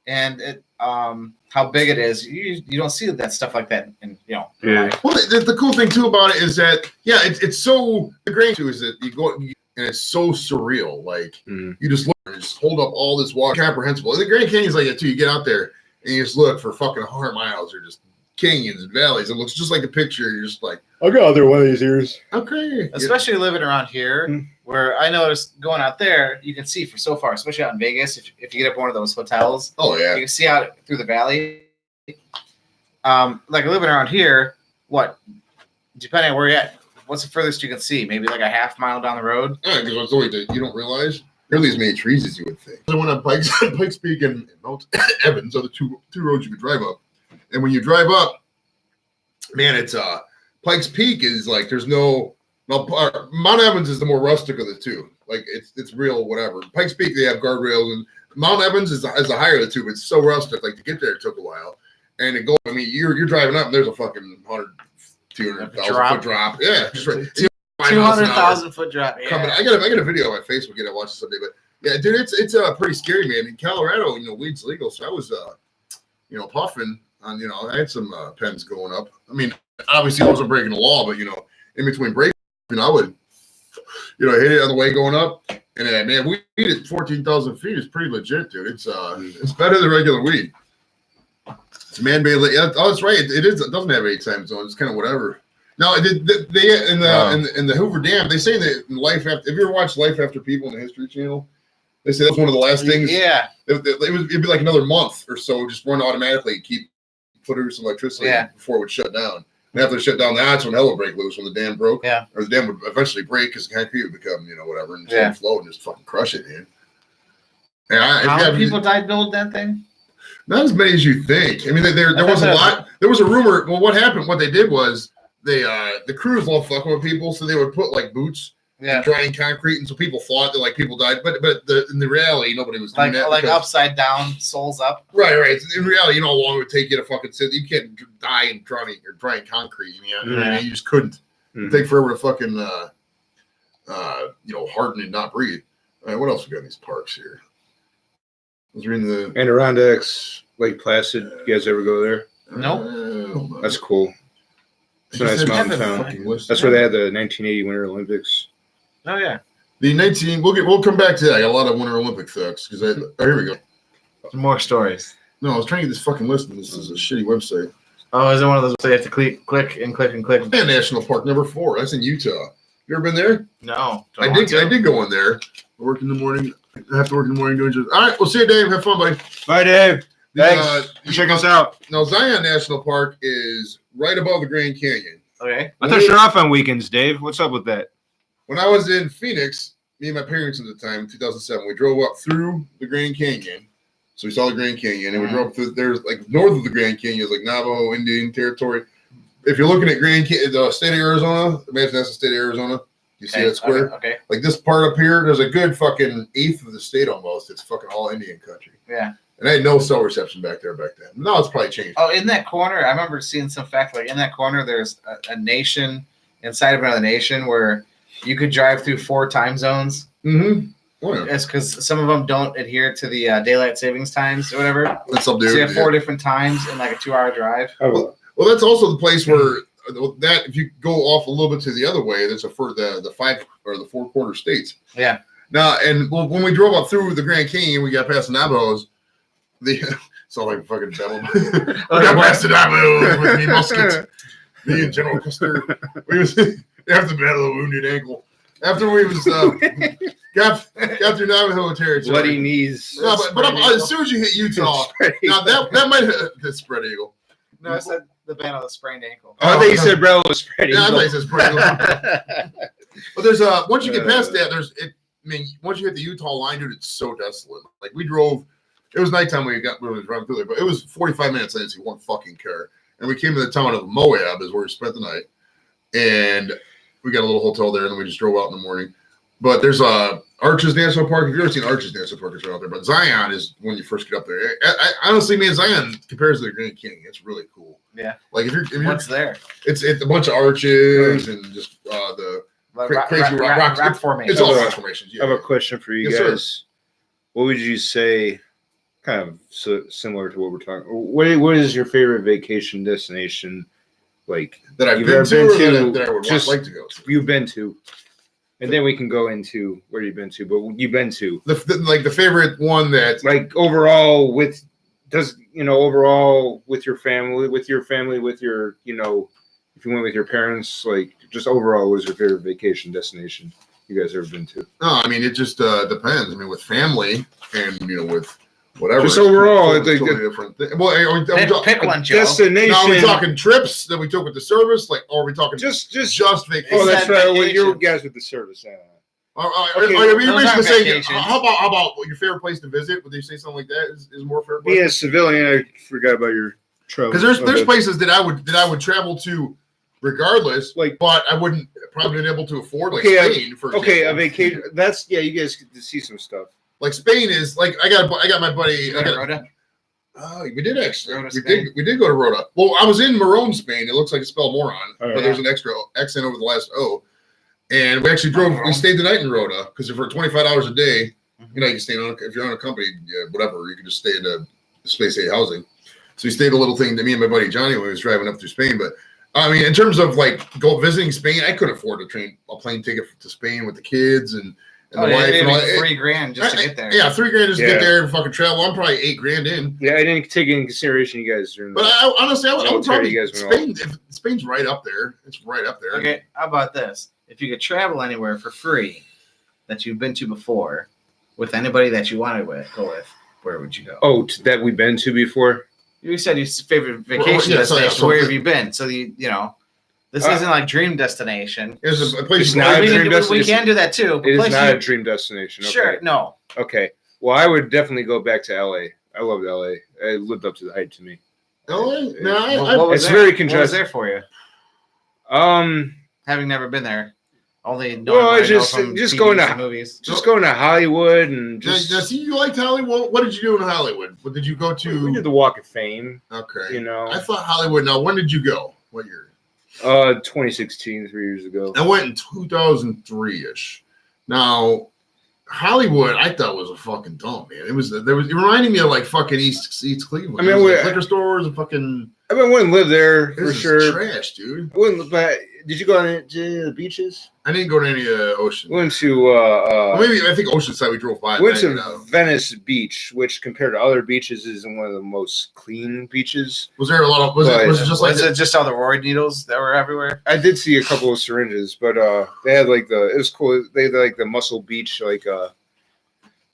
and it how big it is, you don't see that stuff like that, and Yeah. Well, the cool thing too about it is that it's so the great too is that you go and it's so surreal. You just look and just hold up all this water, comprehensible. And the Grand Canyon's like that too. You get out there and you just look for fucking 100 miles or just canyons and valleys. It looks just like a picture. You're just like, I'll go out there one of these years. Okay. Especially living around here, where I noticed going out there, you can see for so far, especially out in Vegas, if you get up one of those hotels. Oh yeah. You can see out through the valley. Living around here, depending on where you're at, what's the furthest you can see? Maybe a half mile down the road? Yeah, because it's always you don't realize nearly as many trees as you would think. I went on Pikes Peak and Mount Evans are the two roads you could drive up. And when you drive up, man, it's Pikes Peak is like there's no Mount Evans is the more rustic of the two. Like it's real whatever. Pikes Peak they have guardrails, and Mount Evans is the higher of the two. But it's so rustic. Like to get there it took a while, and it go. I mean, you're driving up and there's a fucking 200,000 foot drop. Yeah, just right. 200,000 foot drop. Yeah. I got a video on my Facebook. I watched it someday, but yeah, dude, it's pretty scary, man. In Colorado, weed's legal, so I was puffing on. I had some pens going up. I mean, obviously I wasn't breaking the law, but in between breaks, I would hit it on the way going up, and man, weed at 14,000 feet is pretty legit, dude. It's better than regular weed. It's man-made. Oh, that's right. It is. It doesn't have 8 time zones. It's kind of whatever. No, they in the Hoover Dam. They say that in Life After. Have you ever watched Life After People on the History Channel? They say that's one of the last things. Yeah. It'd be like another month or so, just run automatically, keep producing electricity before it would shut down. And after it shut down, that's when hell would break loose when the dam broke. Yeah. Or the dam would eventually break because the concrete would become whatever and just flow and just fucking crush it, man. How many people died building that thing? Not as many as you think. I mean, there was a lot. There was a rumor. Well, what happened? What they did was the crews love fucking with people, so they would put like boots, drying concrete, and so people thought that like people died, but in the reality, nobody was doing that. Like upside down, soles up. Right. In reality, how long it would take you to fucking sit. You can't die in drying concrete. You just couldn't. It'd take forever to fucking harden and not breathe. All right, what else we got in these parks here? I was reading the Adirondacks, Lake Placid. You guys ever go there? Nope. That's cool. It's a nice mountain town. That's where they had the 1980 Winter Olympics. Oh yeah. The 19. We'll come back to that. I got a lot of Winter Olympic facts because here we go. Some more stories. No, I was trying to get this fucking list. And this is a shitty website. Oh, is it one of those where you have to click and click and click? Yeah, National Park number 4. That's in Utah. You ever been there? No. I did go in there. I work in the morning. I have to work in the morning doing just. All right, we'll see you, Dave. Have fun, buddy. Bye, Dave. Thanks. Check us out. Now, Zion National Park is right above the Grand Canyon. Okay. I thought you're off on weekends, Dave. What's up with that? When I was in Phoenix, me and my parents at the time, in 2007, we drove up through the Grand Canyon. So we saw the Grand Canyon, and we drove through. There's like north of the Grand Canyon is like Navajo Indian territory. If you're looking at the state of Arizona, imagine that's the state of Arizona. You see that square? Okay. Like this part up here, there's a good fucking eighth of the state almost. It's fucking all Indian country. Yeah. And I had no cell reception back there back then. No, it's probably changed. Oh, in that corner, I remember seeing some fact like in that corner, there's a nation inside of another nation where you could drive through 4 time zones. Mm-hmm. Oh, It's because some of them don't adhere to the daylight savings times or whatever. That's up there. So you have 4 different times in like a 2-hour drive. Well, that's also the place where that if you go off a little bit to the other way, that's for the 5 or the 4 quarter states. Yeah. Now, and when we drove up through the Grand Canyon, we got past the Navajos. It's all like fucking devil. We got past the Navajos with me muskets. Me and General Custer. We was after the battle of the wounded ankle. After we was got through Navajo territory. Bloody knees. No, but as soon as you hit Utah, now that might the spread eagle. No, I said the band on the sprained ankle. Oh, I thought you said Bravo was spread eagle. Yeah, I thought you said spread eagle. But there's once you get past that, once you hit the Utah line, dude, it's so desolate. Like we drove, it was nighttime when we was driving through there, but it was 45 minutes. I didn't see one fucking car, and we came to the town of Moab, is where we spent the night, and we got a little hotel there, and then we just drove out in the morning. But there's Arches National Park. If you've ever seen Arches National Park, it's right out there. But Zion is when you first get up there. I honestly, man, Zion compares to the Grand Canyon. It's really cool. Yeah. Like if you're what's there? It's a bunch of arches and just the crazy rock formations. It's all rock formations. Yeah. I have a question for you guys. Sir. What would you say? Kind of similar to what we're talking. What is your favorite vacation destination? Like that I've been to, that I would like to go to. You've been to, and then we can go into where you've been to. But you've been to the favorite one that like overall with your family, with your if you went with your parents, like just overall, what was your favorite vacation destination you guys ever been to? No, I mean it just depends. I mean with family and with. Whatever. Just overall, it's totally different. Well, pick one, Joe. Destination. Now, are we talking trips that we took with the service? Like, or are we talking just vacation? Oh, that's right. Well, you guys with the service. Are you basically saying how about your favorite place to visit? Would you say something like that is more fair? Being a civilian, I forgot about your Because there's places that I would travel to regardless, but I wouldn't probably been able to afford Spain for example. A vacation. That's you guys get to see some stuff. Like Spain is like I got my buddy. Rhoda? Oh, we did actually. Rhoda, we did go to Rhoda. Well, I was in Morone, Spain. It looks like it's spelled moron, but there's an extra accent over the last O. And we actually drove. We stayed the night in Rhoda because for $25 a day, you can stay on. If you're on a company, whatever, you can just stay in the Space 8 housing. So we stayed a little thing that me and my buddy Johnny when we was driving up through Spain. But I mean, in terms of go visiting Spain, I couldn't afford a plane ticket to Spain with the kids and the wife. And all $3,000 just to get there. Yeah, $3,000 just to get there and fucking travel. I'm probably $8,000 in. Yeah, I didn't take into consideration you guys during. But honestly, I would probably Spain. Spain's right up there. It's right up there. Okay, how about this? If you could travel anywhere for free that you've been to before with anybody that you wanted to go with, where would you go? Oh, that we've been to before? You said your favorite vacation destination. Where have you been? So this isn't like dream destination. It's a place we can do that too. It is not a dream destination. Okay. Sure, no. Okay. Well, I would definitely go back to LA. I loved LA. It lived up to the hype to me. LA? No, it's very contrasting. What was there for you? Having never been there. Only just going to movies. Just going to Hollywood and just. See, you liked Hollywood. What did you do in Hollywood? What did you go to? We did the Walk of Fame. Okay. I thought Hollywood. Now, when did you go? What year? 2016, 3 years ago. I went in 2003-ish. Now, Hollywood, I thought was a fucking dump, man. It reminded me of like fucking East Cleveland. I mean, liquor stores and fucking. I wouldn't live there for sure. Trash, dude. I wouldn't. But did you go to the beaches? I didn't go to any ocean. We went to maybe I think Oceanside we drove by. We went to Venice Beach, which compared to other beaches is one of the most clean beaches. Was there a lot of? Was it just all the roid needles that were everywhere? I did see a couple of syringes, but they had it was cool. They had the Muscle Beach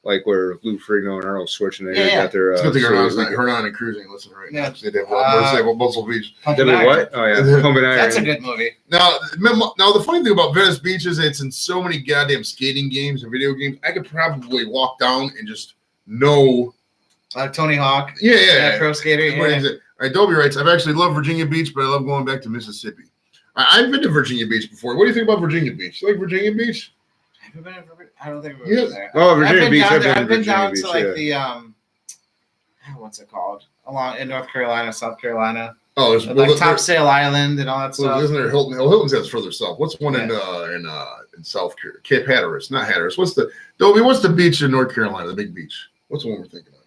like where Lou Ferrigno and Arnold Schwarzenegger got their. It's good thing Hernan and Cruising. Listen right now. They have Muscle Beach. Did we what? Oh yeah, that's a good movie. Now the funny thing about Venice Beach is it's in so many goddamn skating games and video games. I could probably walk down and just know. Like Tony Hawk. Yeah. Pro skater. Yeah. All right, Dobie writes, I've actually loved Virginia Beach, but I love going back to Mississippi. I've been to Virginia Beach before. What do you think about Virginia Beach? You like Virginia Beach? I don't think we've been there. Oh, Virginia Beach. I've been down to the what's it called? Along in North Carolina, South Carolina. Oh, there's Topsail Island and all that stuff. Isn't there Hilton? Hilton's has further south. What's one in South Carolina? Cape Hatteras, not Hatteras. What's the beach in North Carolina? The big beach. What's the one we're thinking of?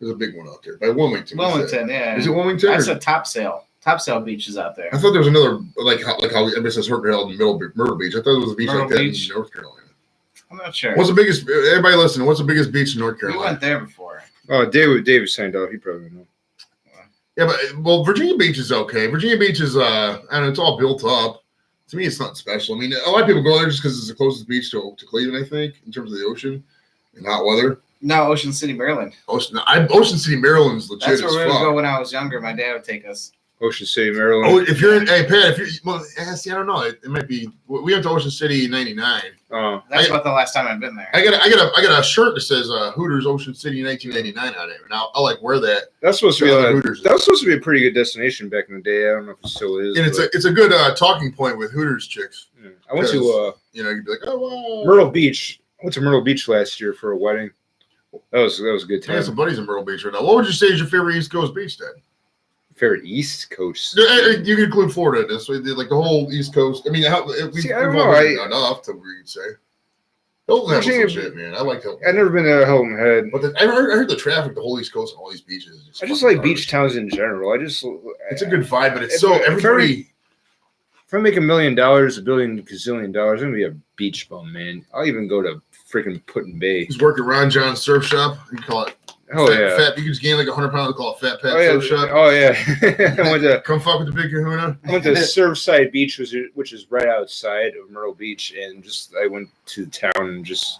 There's a big one out there by Wilmington. Yeah. Is it Wilmington? That's a Topsail. Topsail Beach is out there. I thought there was another like how everybody says Myrtle Beach. I thought it was a beach like that in North Carolina. I'm not sure. What's the biggest? Everybody listening. What's the biggest beach in North Carolina? We went there before. Oh, David signed off. He probably know. Yeah, but Virginia Beach is okay. Virginia Beach is I don't know. It's all built up. To me, it's not special. I mean, a lot of people go there just because it's the closest beach to Cleveland. I think in terms of the ocean and hot weather. No, Ocean City, Maryland. Ocean City, Maryland's legit. That's where we would go when I was younger. My dad would take us. Ocean City, Maryland. Oh, if you're in, hey Pat, I don't know. It might be. We went to Ocean City in '99. Oh, that's about the last time I've been there. I got a shirt that says Hooters Ocean City 1999 on it. Now I'll wear that. That's supposed to be that was supposed to be a pretty good destination back in the day. I don't know if it still is. And it's a good talking point with Hooters chicks. Yeah. I went to you'd be like, oh wow. Myrtle Beach. I went to Myrtle Beach last year for a wedding. That was a good time. I got some buddies in Myrtle Beach right now. What would you say is your favorite East Coast beach, then? Favorite East Coast? You can include Florida in this. Like the whole East Coast. I mean, I don't know. Enough to read say. Hilton Head was some shit, man. I like Hilton. I've never been to Hilton Head. But I heard the traffic, the whole East Coast, and all these beaches. I just like beach towns in general. It's a good vibe, but it's so everybody. If I make $1 million, $1 billion, gazillion dollars, I'm gonna be a beach bum, man. I'll even go to freaking Putin Bay. He's working Ron John's surf shop. You can call it. Oh yeah. Fat. You can just gain like 100 pounds. Call it Fat Pat Surf Shop. Oh yeah. I went to come fuck with the big Kahuna. I went to Surfside Beach, which is right outside of Myrtle Beach, and I went to town and just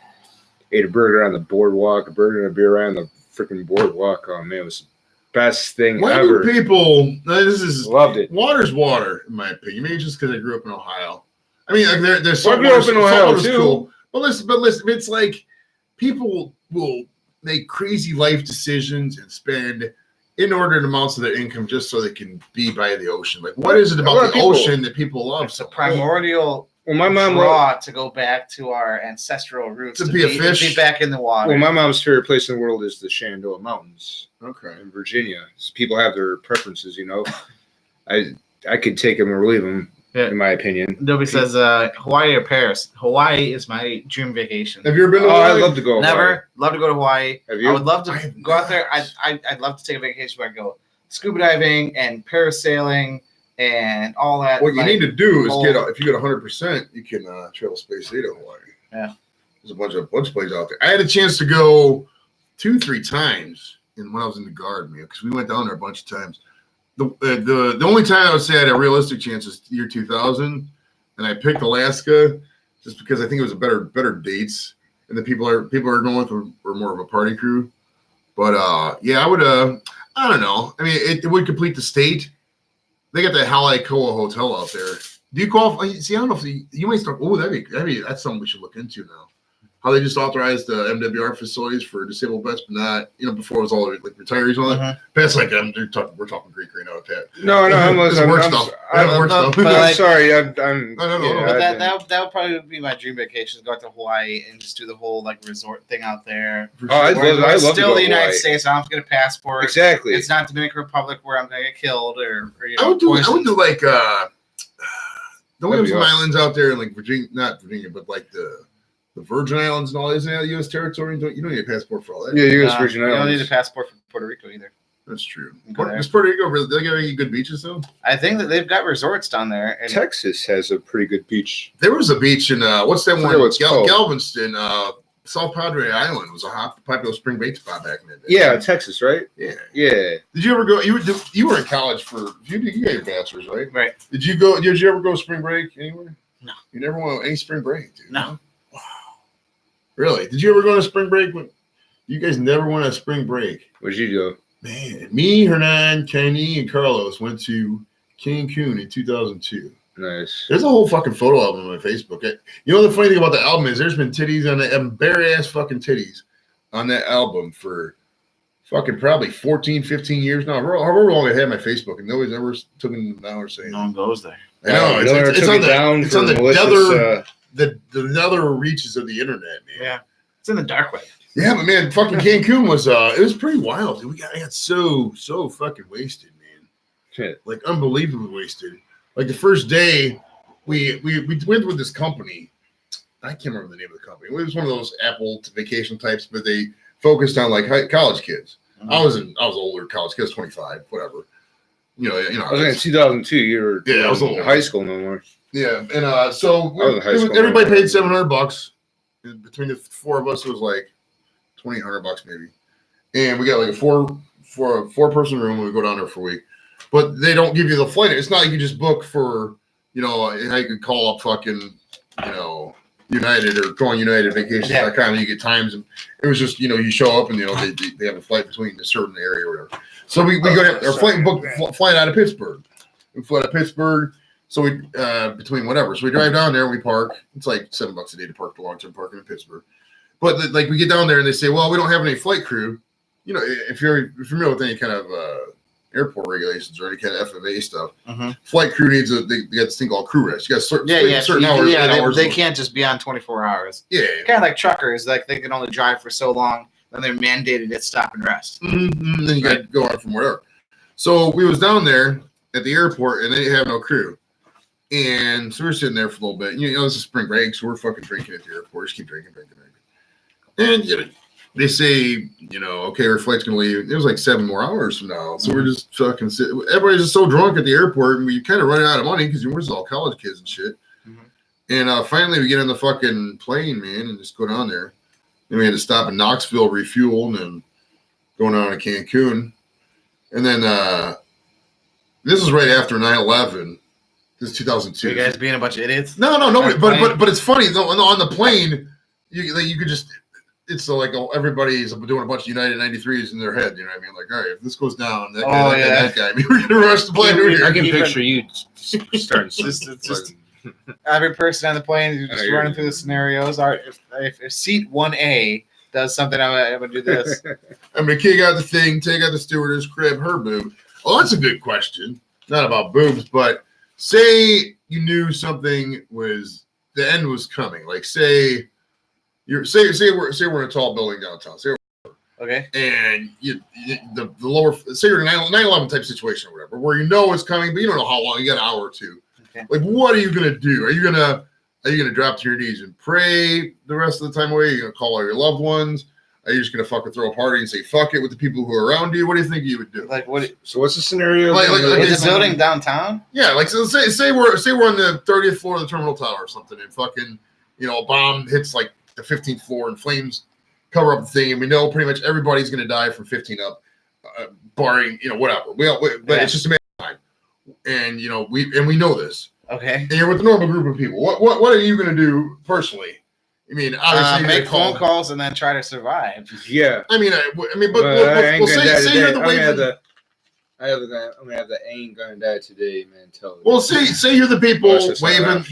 ate a burger on the boardwalk, a burger and a beer on the freaking boardwalk. Oh man, it was the best thing ever. People, loved it. Water's water, in my opinion. Maybe just because I grew up in Ohio. I mean, like there's some. I grew up in Ohio too. Cool. But listen, it's like people will make crazy life decisions and spend inordinate amounts of their income just so they can be by the ocean. Like, what is it about the ocean that people love? It's a primordial my mom draw to go back to our ancestral roots to be a fish, to be back in the water. Well, my mom's favorite place in the world is the Shenandoah Mountains. Okay, in Virginia. So people have their preferences, you know. I could take them or leave them, in my opinion. Nobody says Hawaii or Paris. Hawaii is my dream vacation. Have you ever been to Hawaii? I'd love to go. Never. Love to go to Hawaii. Have you? I would love to go out there. I'd love to take a vacation where I go scuba diving and parasailing and all that. What you need to do is if you get 100%, you can travel space to Hawaii. Yeah. There's a bunch of places out there. I had a chance to go 2-3 times when I was in the Guard, man, because we went down there a bunch of times. The only time I would say I had a realistic chance is year 2000, and I picked Alaska just because I think it was a better dates, and the people are going with were more of a party crew. But yeah, I would I don't know. I mean, it would complete the state. They got the Halaikoa Hotel out there. Do you qualify? See, I don't know if you might start. Oh, that's something we should look into now. How they just authorized the MWR facilities for disabled vets, but not, before it was all like retirees and all that. Pat's like, we're talking Greek right now, Pat. No, I'm sorry. That would probably be my dream vacation: go out to Hawaii and just do the whole like resort thing out there. I'd love to go the United States. I don't have to get a passport. Exactly. It's not Dominican Republic where I'm gonna get killed or I would do like the Williamson Islands out there in like Virginia, not Virginia, but like the Virgin Islands and all that. Isn't that U.S. territory? You don't need a passport for all that. Yeah, U.S. Virgin Islands. You don't need a passport for Puerto Rico either. That's true. Does Puerto Rico really? They got any good beaches though? I think that they've got resorts down there. And Texas has a pretty good beach. There was a beach in what's that one? Galveston, South Padre Island was a popular spring break spot back in the day. Yeah, Texas, right? Yeah. Yeah. Did you ever go? You were in college for you got your bachelor's, right? Right. Did you ever go spring break anywhere? No. You never went any spring break, dude? No. Wow. Really? Did you ever go on a spring break? You guys never went on a spring break. Where'd you go? Man, me, Hernan, Kenny, and Carlos went to Cancun in 2002. Nice. There's a whole fucking photo album on my Facebook. You know the funny thing about the album is there's been titties on it, bare ass fucking titties on that album for fucking probably 14, 15 years now. However long I had my Facebook, and nobody's ever took them down or saying. No one goes there. I know. It's on the nether reaches of the internet, man. Yeah. It's in the dark web. Yeah, but man, fucking Cancun was it was pretty wild. Dude. I got so fucking wasted, man. Shit. Like unbelievably wasted. Like the first day, we went with this company. I can't remember the name of the company. It was one of those Apple vacation types, but they focused on like college kids. Mm-hmm. I was older college kid, I was 25, whatever. You know. I was in 2002. You were I was in high school no more. Yeah, and so everybody paid $700. Between the four of us, it was like $2,800 maybe, and we got like a four person room when we go down there for a week. But they don't give you the flight. It's not like you just book for, how you could call up fucking, United or go on UnitedVacations.com and you get times. And it was just, you show up and, they have a flight between a certain area or whatever. So we go to our flight and book flying out of Pittsburgh. We fly to Pittsburgh. So we, between whatever. So we drive down there and we park. It's like $7 a day to park the long-term parking in Pittsburgh. But like we get down there and they say, well, we don't have any flight crew. If you're familiar with any kind of, airport regulations or any kind of FAA stuff. Mm-hmm. Flight crew needs they got this thing called crew rest. You got certain hours. Yeah, they can't just be on 24 hours. Yeah, kind of like truckers. Like they can only drive for so long, then they're mandated to stop and rest. Mm-hmm. Then you got to go on from wherever. So we was down there at the airport and they have no crew, and so we're sitting there for a little bit. This is spring break, so we're fucking drinking at the airport. Just keep drinking. And they say, okay, our flight's going to leave. It was like 7 more hours from now. So we're just fucking sitting. Everybody's just so drunk at the airport, and we kind of running out of money because we're just all college kids and shit. Mm-hmm. And finally, we get on the fucking plane, man, and just go down there. And we had to stop in Knoxville, refuel, and then going down to Cancun. And then this is right after 9/11. This is 2002. Are you guys being a bunch of idiots? No, nobody. But it's funny though. On the plane, you could just. It's like everybody's doing a bunch of United 93s in their head. You know what I mean? Like, all right, if this goes down, that guy, we're going to rush the plane. I can picture you starting. just every person on the plane is just running through the scenarios. If seat 1A does something, I'm gonna do this. I'm gonna kick out the thing, take out the stewardess, grab her boob. Oh, that's a good question. Not about boobs, but say you knew something was the end was coming. Like say we're in a tall building downtown. Okay. And the lower, say you're in a 9/11 type situation or whatever, where you know it's coming, but you don't know how long. You got an hour or two. Okay. Like, what are you gonna do? Are you gonna drop to your knees and pray the rest of the time away? Are you gonna call all your loved ones? Are you just gonna fucking throw a party and say fuck it with the people who are around you? What do you think you would do? Like what? So what's the scenario? Is the building downtown? Yeah, like so say we're on the 30th floor of the terminal tower or something, and fucking a bomb hits like the 15th floor and flames cover up the thing, and we know pretty much everybody's gonna die from 15 up, barring whatever. But it's just a matter of time, and we know this. Okay. And you're with a normal group of people. What are you gonna do personally? I mean, obviously, make phone calls and then try to survive. Yeah. I mean, but I ain't gonna die say today. you're the I'm waving. gonna have the ain't gonna die today, man. Well, say you're the people waving.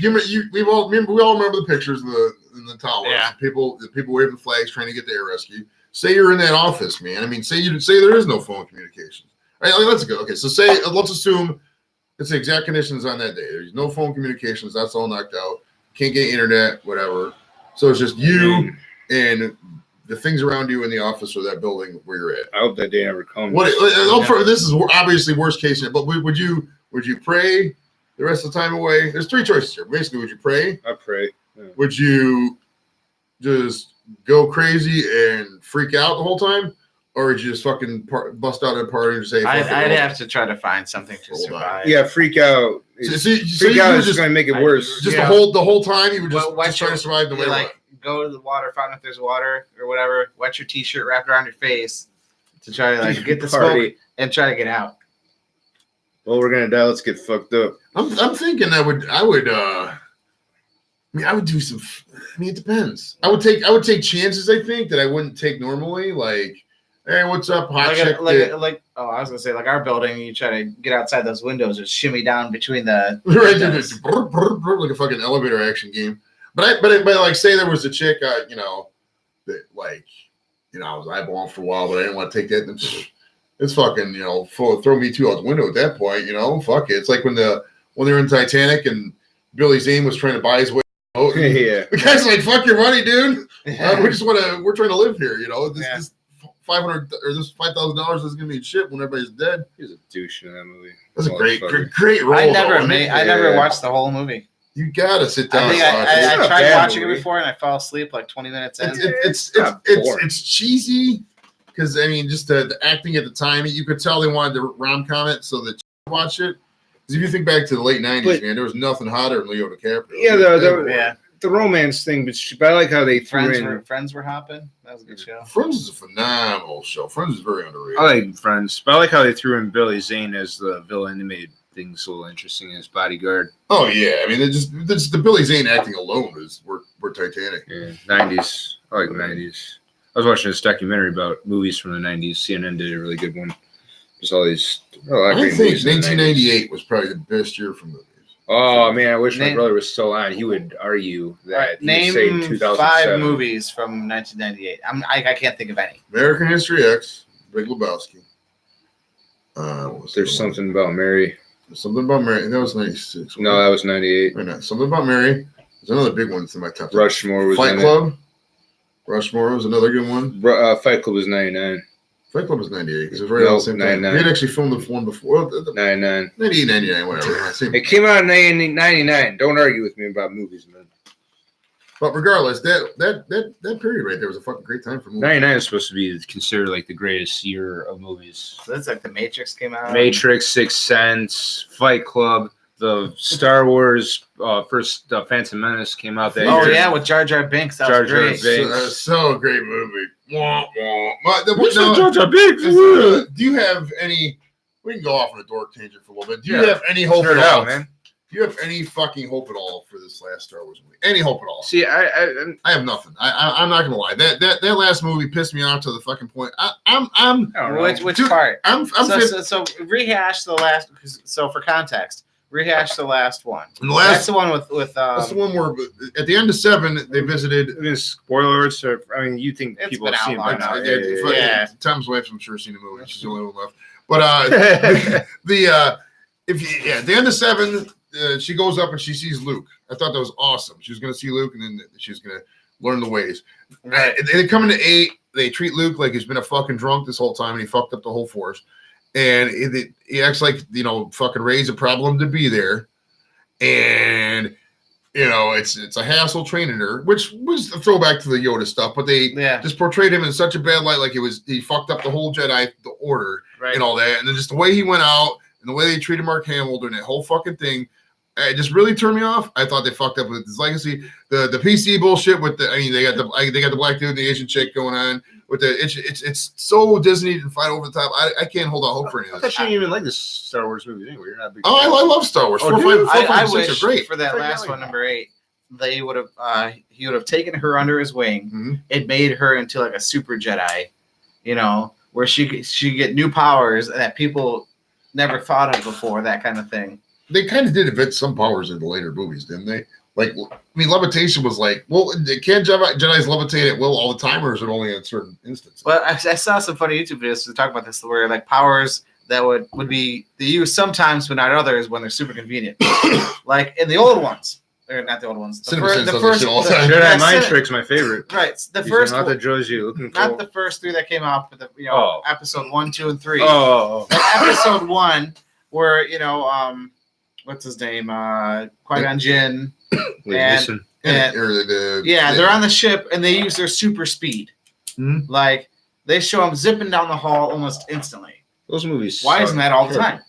We all remember the pictures in the towers. Yeah. The people waving flags trying to get the air rescue. Say you're in that office, man. I mean, say there is no phone communications. All right, let's go. Okay, so let's assume it's the exact conditions on that day. There's no phone communications. That's all knocked out. Can't get internet, whatever. So it's just you and the things around you in the office or that building where you're at. I hope that day never comes. This is obviously worst case, but would you pray the rest of the time away? There's three choices here. Basically, would you pray? I pray. Yeah. Would you just go crazy and freak out the whole time? Or would you just fucking bust out at a party and say, I'd have to try to find something to survive. Yeah, freak out. Freak out is just going to make it worse. Just the whole time you would just try to survive the way like go to the water fountain if there's water or whatever, wet your t-shirt, wrap it around your face to try to get the smoke and try to get out. Well, we're going to die. Let's get fucked up. I'm thinking I would do some. I mean, it depends. I would take chances. I think that I wouldn't take normally. Like, hey, what's up, hot chick? I was gonna say, like our building, you try to get outside those windows, just shimmy down between the like a fucking elevator action game. But like, say there was a chick, that I was eyeballing for a while, but I didn't want to take that. It's fucking, throw me two out the window at that point. Fuck it. It's like when they're in Titanic and Billy Zane was trying to buy his way out. Yeah. The guy's like, "Fuck your money, dude. We're trying to live here. This $500 or this $5,000 is gonna be shit when everybody's dead." He's a douche in that movie. That's a great role. I never watched the whole movie. You gotta sit down. I tried watching it before and I fell asleep like 20 minutes in. It's cheesy because just the acting at the time, you could tell they wanted to rom-com it so that you watch it. Because if you think back to the late 90s, man, there was nothing hotter than Leo DiCaprio. Yeah, the romance thing, but I like how they threw Friends were hopping. That was a good show. Friends is a phenomenal show. Friends is very underrated. I like Friends, but I like how they threw in Billy Zane as the villain. They made things a little interesting as bodyguard. Oh yeah, I mean, the Billy Zane acting alone we're Titanic. Yeah, 90s. I like the 90s. I was watching this documentary about movies from the 90s. CNN did a really good one. There's all these. I think 1998 was probably the best year for movies. Oh man, I wish my brother was still on. He would argue that. Name 5 movies from 1998. I can't think of any. American History X, Big Lebowski. There's something about Mary. Something about Mary. That was 96. No, that was 98. Wait, no, something about Mary. There's another big one in my top. Rushmore was Fight Club. Rushmore was another good one. Fight Club was 99. Fight Club was 98 because it was right at the same time. We had actually filmed the one before. 99. 99, whatever. It came out in 99. Don't argue with me about movies, man. But regardless, that period right there was a fucking great time for movies. 99 is supposed to be considered like the greatest year of movies. So that's like The Matrix came out. Matrix, Sixth Sense, Fight Club, the Star Wars first Phantom Menace came out that year. Oh yeah, with Jar Jar Binks. That was great. So great movie. Wah, wah. Jar Jar Binks. Do you have any? We can go off on a dork tangent for a little bit. Do you have any hope at all, man? Do you have any fucking hope at all for this last Star Wars movie? Any hope at all? See, I have nothing. I'm not gonna lie. That last movie pissed me off to the fucking point. Which part? So rehash the last. So for context, Rehash the last one. And the last, that's the one with. That's the one where at the end of 7 they visited. Spoilers. I mean, you think people have seen it by now? Yeah. Tom's wife's I'm sure seen the movie. She's the only one left. But at the end of 7, she goes up and she sees Luke. I thought that was awesome. She was going to see Luke and then she was going to learn the ways. They come into 8. They treat Luke like he's been a fucking drunk this whole time and he fucked up the whole Force. And he acts like, fucking Rey's a problem to be there. And, it's a hassle training her, which was a throwback to the Yoda stuff, but they just portrayed him in such a bad light, like he fucked up the whole Jedi, the Order, and all that. And then just the way he went out and the way they treated Mark Hamill during that whole fucking thing, it just really turned me off. I thought they fucked up with his legacy. The PC bullshit with they got the black dude and the Asian chick going on. It's so Disney and fight over the top. I can't hold out hope for any of this. I thought you didn't even like this Star Wars movie anyway. You're not a big fan. I love Star Wars. 4, 5, 6 are great. For that last one, number 8, they would have he would have taken her under his wing. Mm-hmm. It made her into like a super Jedi, where she get new powers that people never thought of before. That kind of thing. They kind of did invent some powers in the later movies, didn't they? Like, levitation was like, well, can't Jedi's levitate at will all the time, or is it only in certain instances? Well, I saw some funny YouTube videos to talk about this, where like powers that would be they use sometimes, but not others, when they're super convenient. Like in the old ones, or not the old ones. The first Jedi mind trick's my favorite. Right, the first not the Josie looking cool. Not the first 3 that came out, but episode 1, 2, and 3. Episode 1, where what's his name? Qui-Gon Jinn. They're on the ship and they use their super speed. Mm-hmm. Like they show them zipping down the hall almost instantly. Those movies. Why isn't that all the time?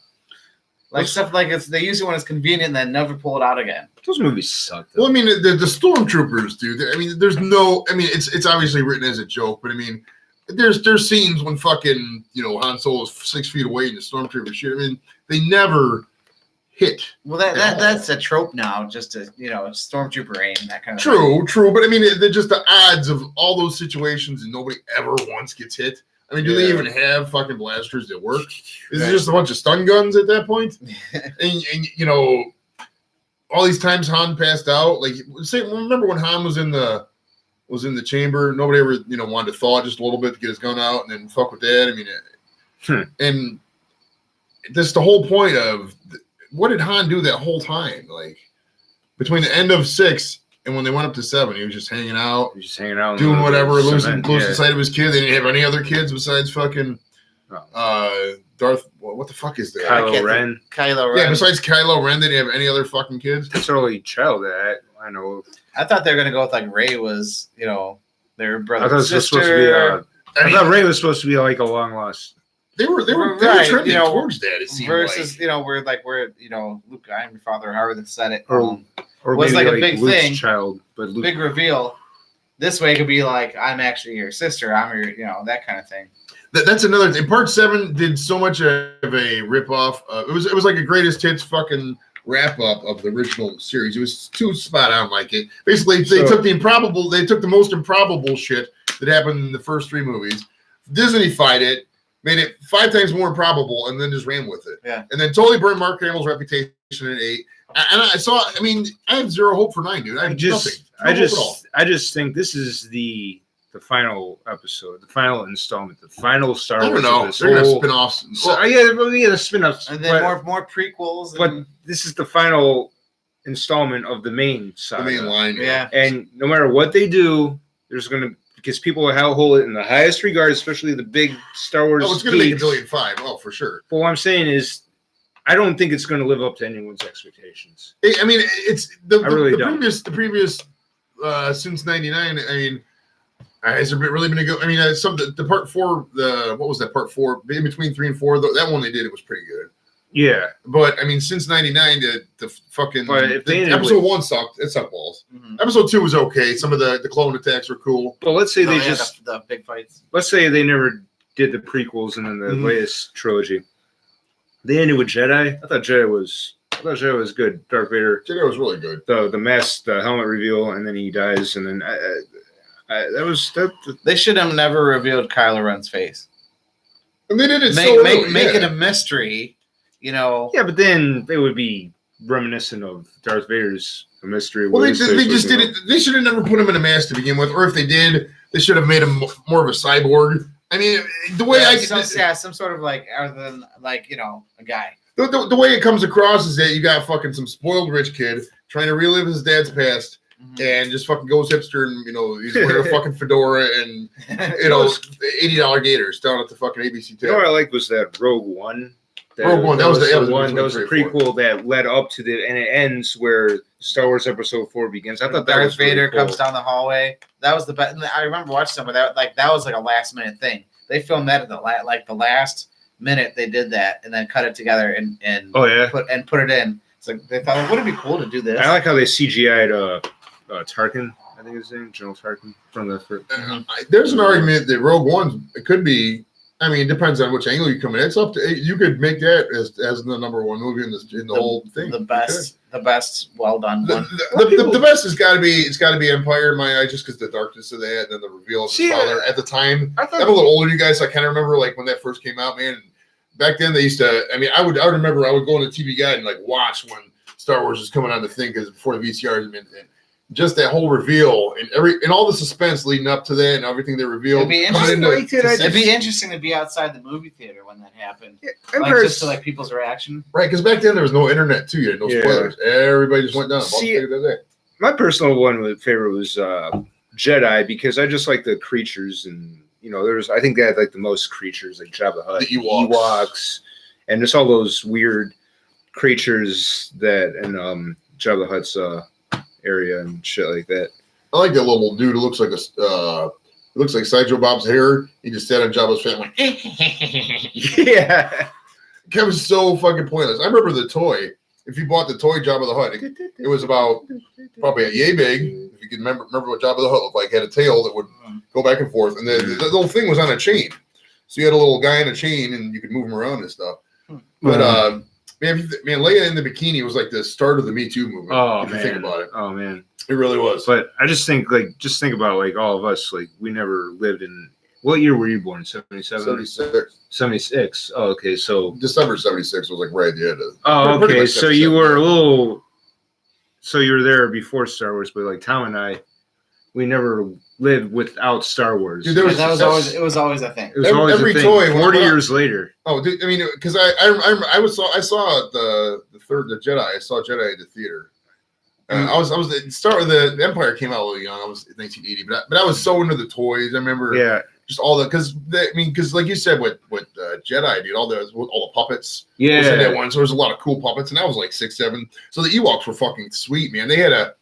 Like stuff like they use it when it's convenient and then never pull it out again. Those movies suck. Well, I mean, the stormtroopers, dude. I mean, there's no. I mean, it's obviously written as a joke, but I mean, there's scenes when fucking Han Solo's 6 feet away and the stormtroopers shit. I mean, they never hit. Well, that's a trope now, just to stormtrooper aim, that kind of thing. True, but I mean, they're just the odds of all those situations and nobody ever once gets hit. I mean, do they even have fucking blasters that work? Is it just a bunch of stun guns at that point? and all these times Han passed out. Like, remember when Han was in the chamber? Nobody ever wanted to thaw just a little bit to get his gun out and then fuck with that. I mean, and that's the whole point of. What did Han do that whole time? Like between the end of 6 and when they went up to 7, he was just hanging out. Doing whatever, losing sight of his kid. They didn't have any other kids besides fucking Darth. What the fuck is that? Kylo Ren. Yeah, besides Kylo Ren, they didn't have any other fucking kids. That's the only child that I know of. I thought they were gonna go with like Rey was, their brother. I thought Rey was supposed to be like a long lost. They were trending towards that. It seemed versus, we're Luke, I am your father. However they said it, or was like a big Luke's thing. Child, but Luke. Big reveal. This way it could be like, I'm actually your sister. I'm your, that kind of thing. That's another thing. Part 7 did so much of a ripoff. It was like a greatest hits fucking wrap up of the original series. It was too spot on like it. Basically, they took the most improbable shit that happened in the first 3 movies, Disney-fied it. Made it 5 times more improbable, and then just ran with it. Yeah. And then totally burned Mark Hamill's reputation in 8. And I have zero hope for 9, dude. I just think this is the final episode, the final installment, the final Star Wars. I don't know. They're gonna have spin-offs. The spin-offs. And then more prequels. But this is the final installment of the main saga. The main line. Yeah. And no matter what they do, there's gonna. Because people will hold it in the highest regard, especially the big Star Wars. Oh, it's going to make $1.5 billion. Oh, for sure. But what I'm saying is, I don't think it's going to live up to anyone's expectations. I mean, it's the previous since '99. I mean, has there really been a good? I mean, the part 4. What was that part 4? In between 3 and 4, that one they did, it was pretty good. Yeah, but I mean, since '99, the fucking episode 1 sucked. It sucked balls. Mm-hmm. Episode 2 was okay. Some of the clone attacks were cool. But let's say the big fights. Let's say they never did the prequels and then the latest trilogy. They ended with Jedi. I thought Jedi was good. Darth Vader. Jedi was really good. The mask, the helmet reveal, and then he dies, and then They should have never revealed Kylo Ren's face. And they did it make it a mystery. Yeah, but then they would be reminiscent of Darth Vader's A Mystery. Well, they just did it. They should have never put him in a mask to begin with, or if they did, they should have made him more of a cyborg. I mean, the way some sort of like other than like a guy. The way it comes across is that you got fucking some spoiled rich kid trying to relive his dad's past. And just fucking goes hipster, and he's wearing a fucking fedora and $80 gators down at the fucking ABC. What I liked was that Rogue One. That was the prequel that led up to and it ends where Star Wars Episode 4 begins. I thought that Darth was really Vader cool. comes down the hallway. That was the best. I remember watching some of that. Like that was like a last minute thing. They filmed that at the last minute. They did that and then cut it together and put it in. So they thought, wouldn't it be cool to do this? I like how they CGI'd Tarkin, I think his name, General Tarkin from the first. There's an argument that Rogue One, it could be. I mean, it depends on which angle you come in. It's up to you. Could make that as the number one movie in the whole thing. The best, well done one. The best has got to be. It's got to be Empire in my eye, just because the darkness of that, and then the reveal of his father. At the time, I'm a little older, you guys. So I kind of remember like when that first came out, man. Back then, they used to. I mean, I would remember I would go on the TV Guide and like watch when Star Wars was coming on the thing because before the VCRs and just that whole reveal and all the suspense leading up to that and everything they revealed. It'd be interesting to be outside the movie theater when that happened. Just to like people's reaction. Right, because back then there was no internet too. You had no spoilers. Everybody just went down. My personal favorite was Jedi because I just like the creatures and I think they had like the most creatures like Jabba the Hutt, the Ewoks, and just all those weird creatures that and Jabba the Hutt's area and shit like that. I like that little dude who looks like it looks like Sideshow Bob's hair. He just sat on Jabba's family. Yeah. That was so fucking pointless. I remember the toy. If you bought the toy Jabba the Hutt, it was about probably a yay big. If you can remember what Jabba the Hutt looked like, had a tail that would go back and forth, and then the little thing was on a chain. So you had a little guy in a chain, and you could move him around and stuff. But man, Leia in the bikini was like the start of the Me Too movement. Oh, if you think about it. Oh man, it really was. But I just think about like all of us. Like we never lived in. What year were you born? 77? 76. 76. Oh, okay. So December 76 was like right at the end of. Oh, okay. So you were a little. So you were there before Star Wars, but like Tom and I, we never lived without Star Wars. Dude, it was always a thing. It was always a thing. Toy 40 years later. Oh, dude, I mean, because I saw the Jedi. I saw Jedi at the theater. I was the Empire came out a little young. I was 1980, but I was so into the toys. I remember just all the because like you said with Jedi, dude, all the puppets. Yeah, that one. So there was a lot of cool puppets, and I was like 6, 7. So the Ewoks were fucking sweet, man. They had a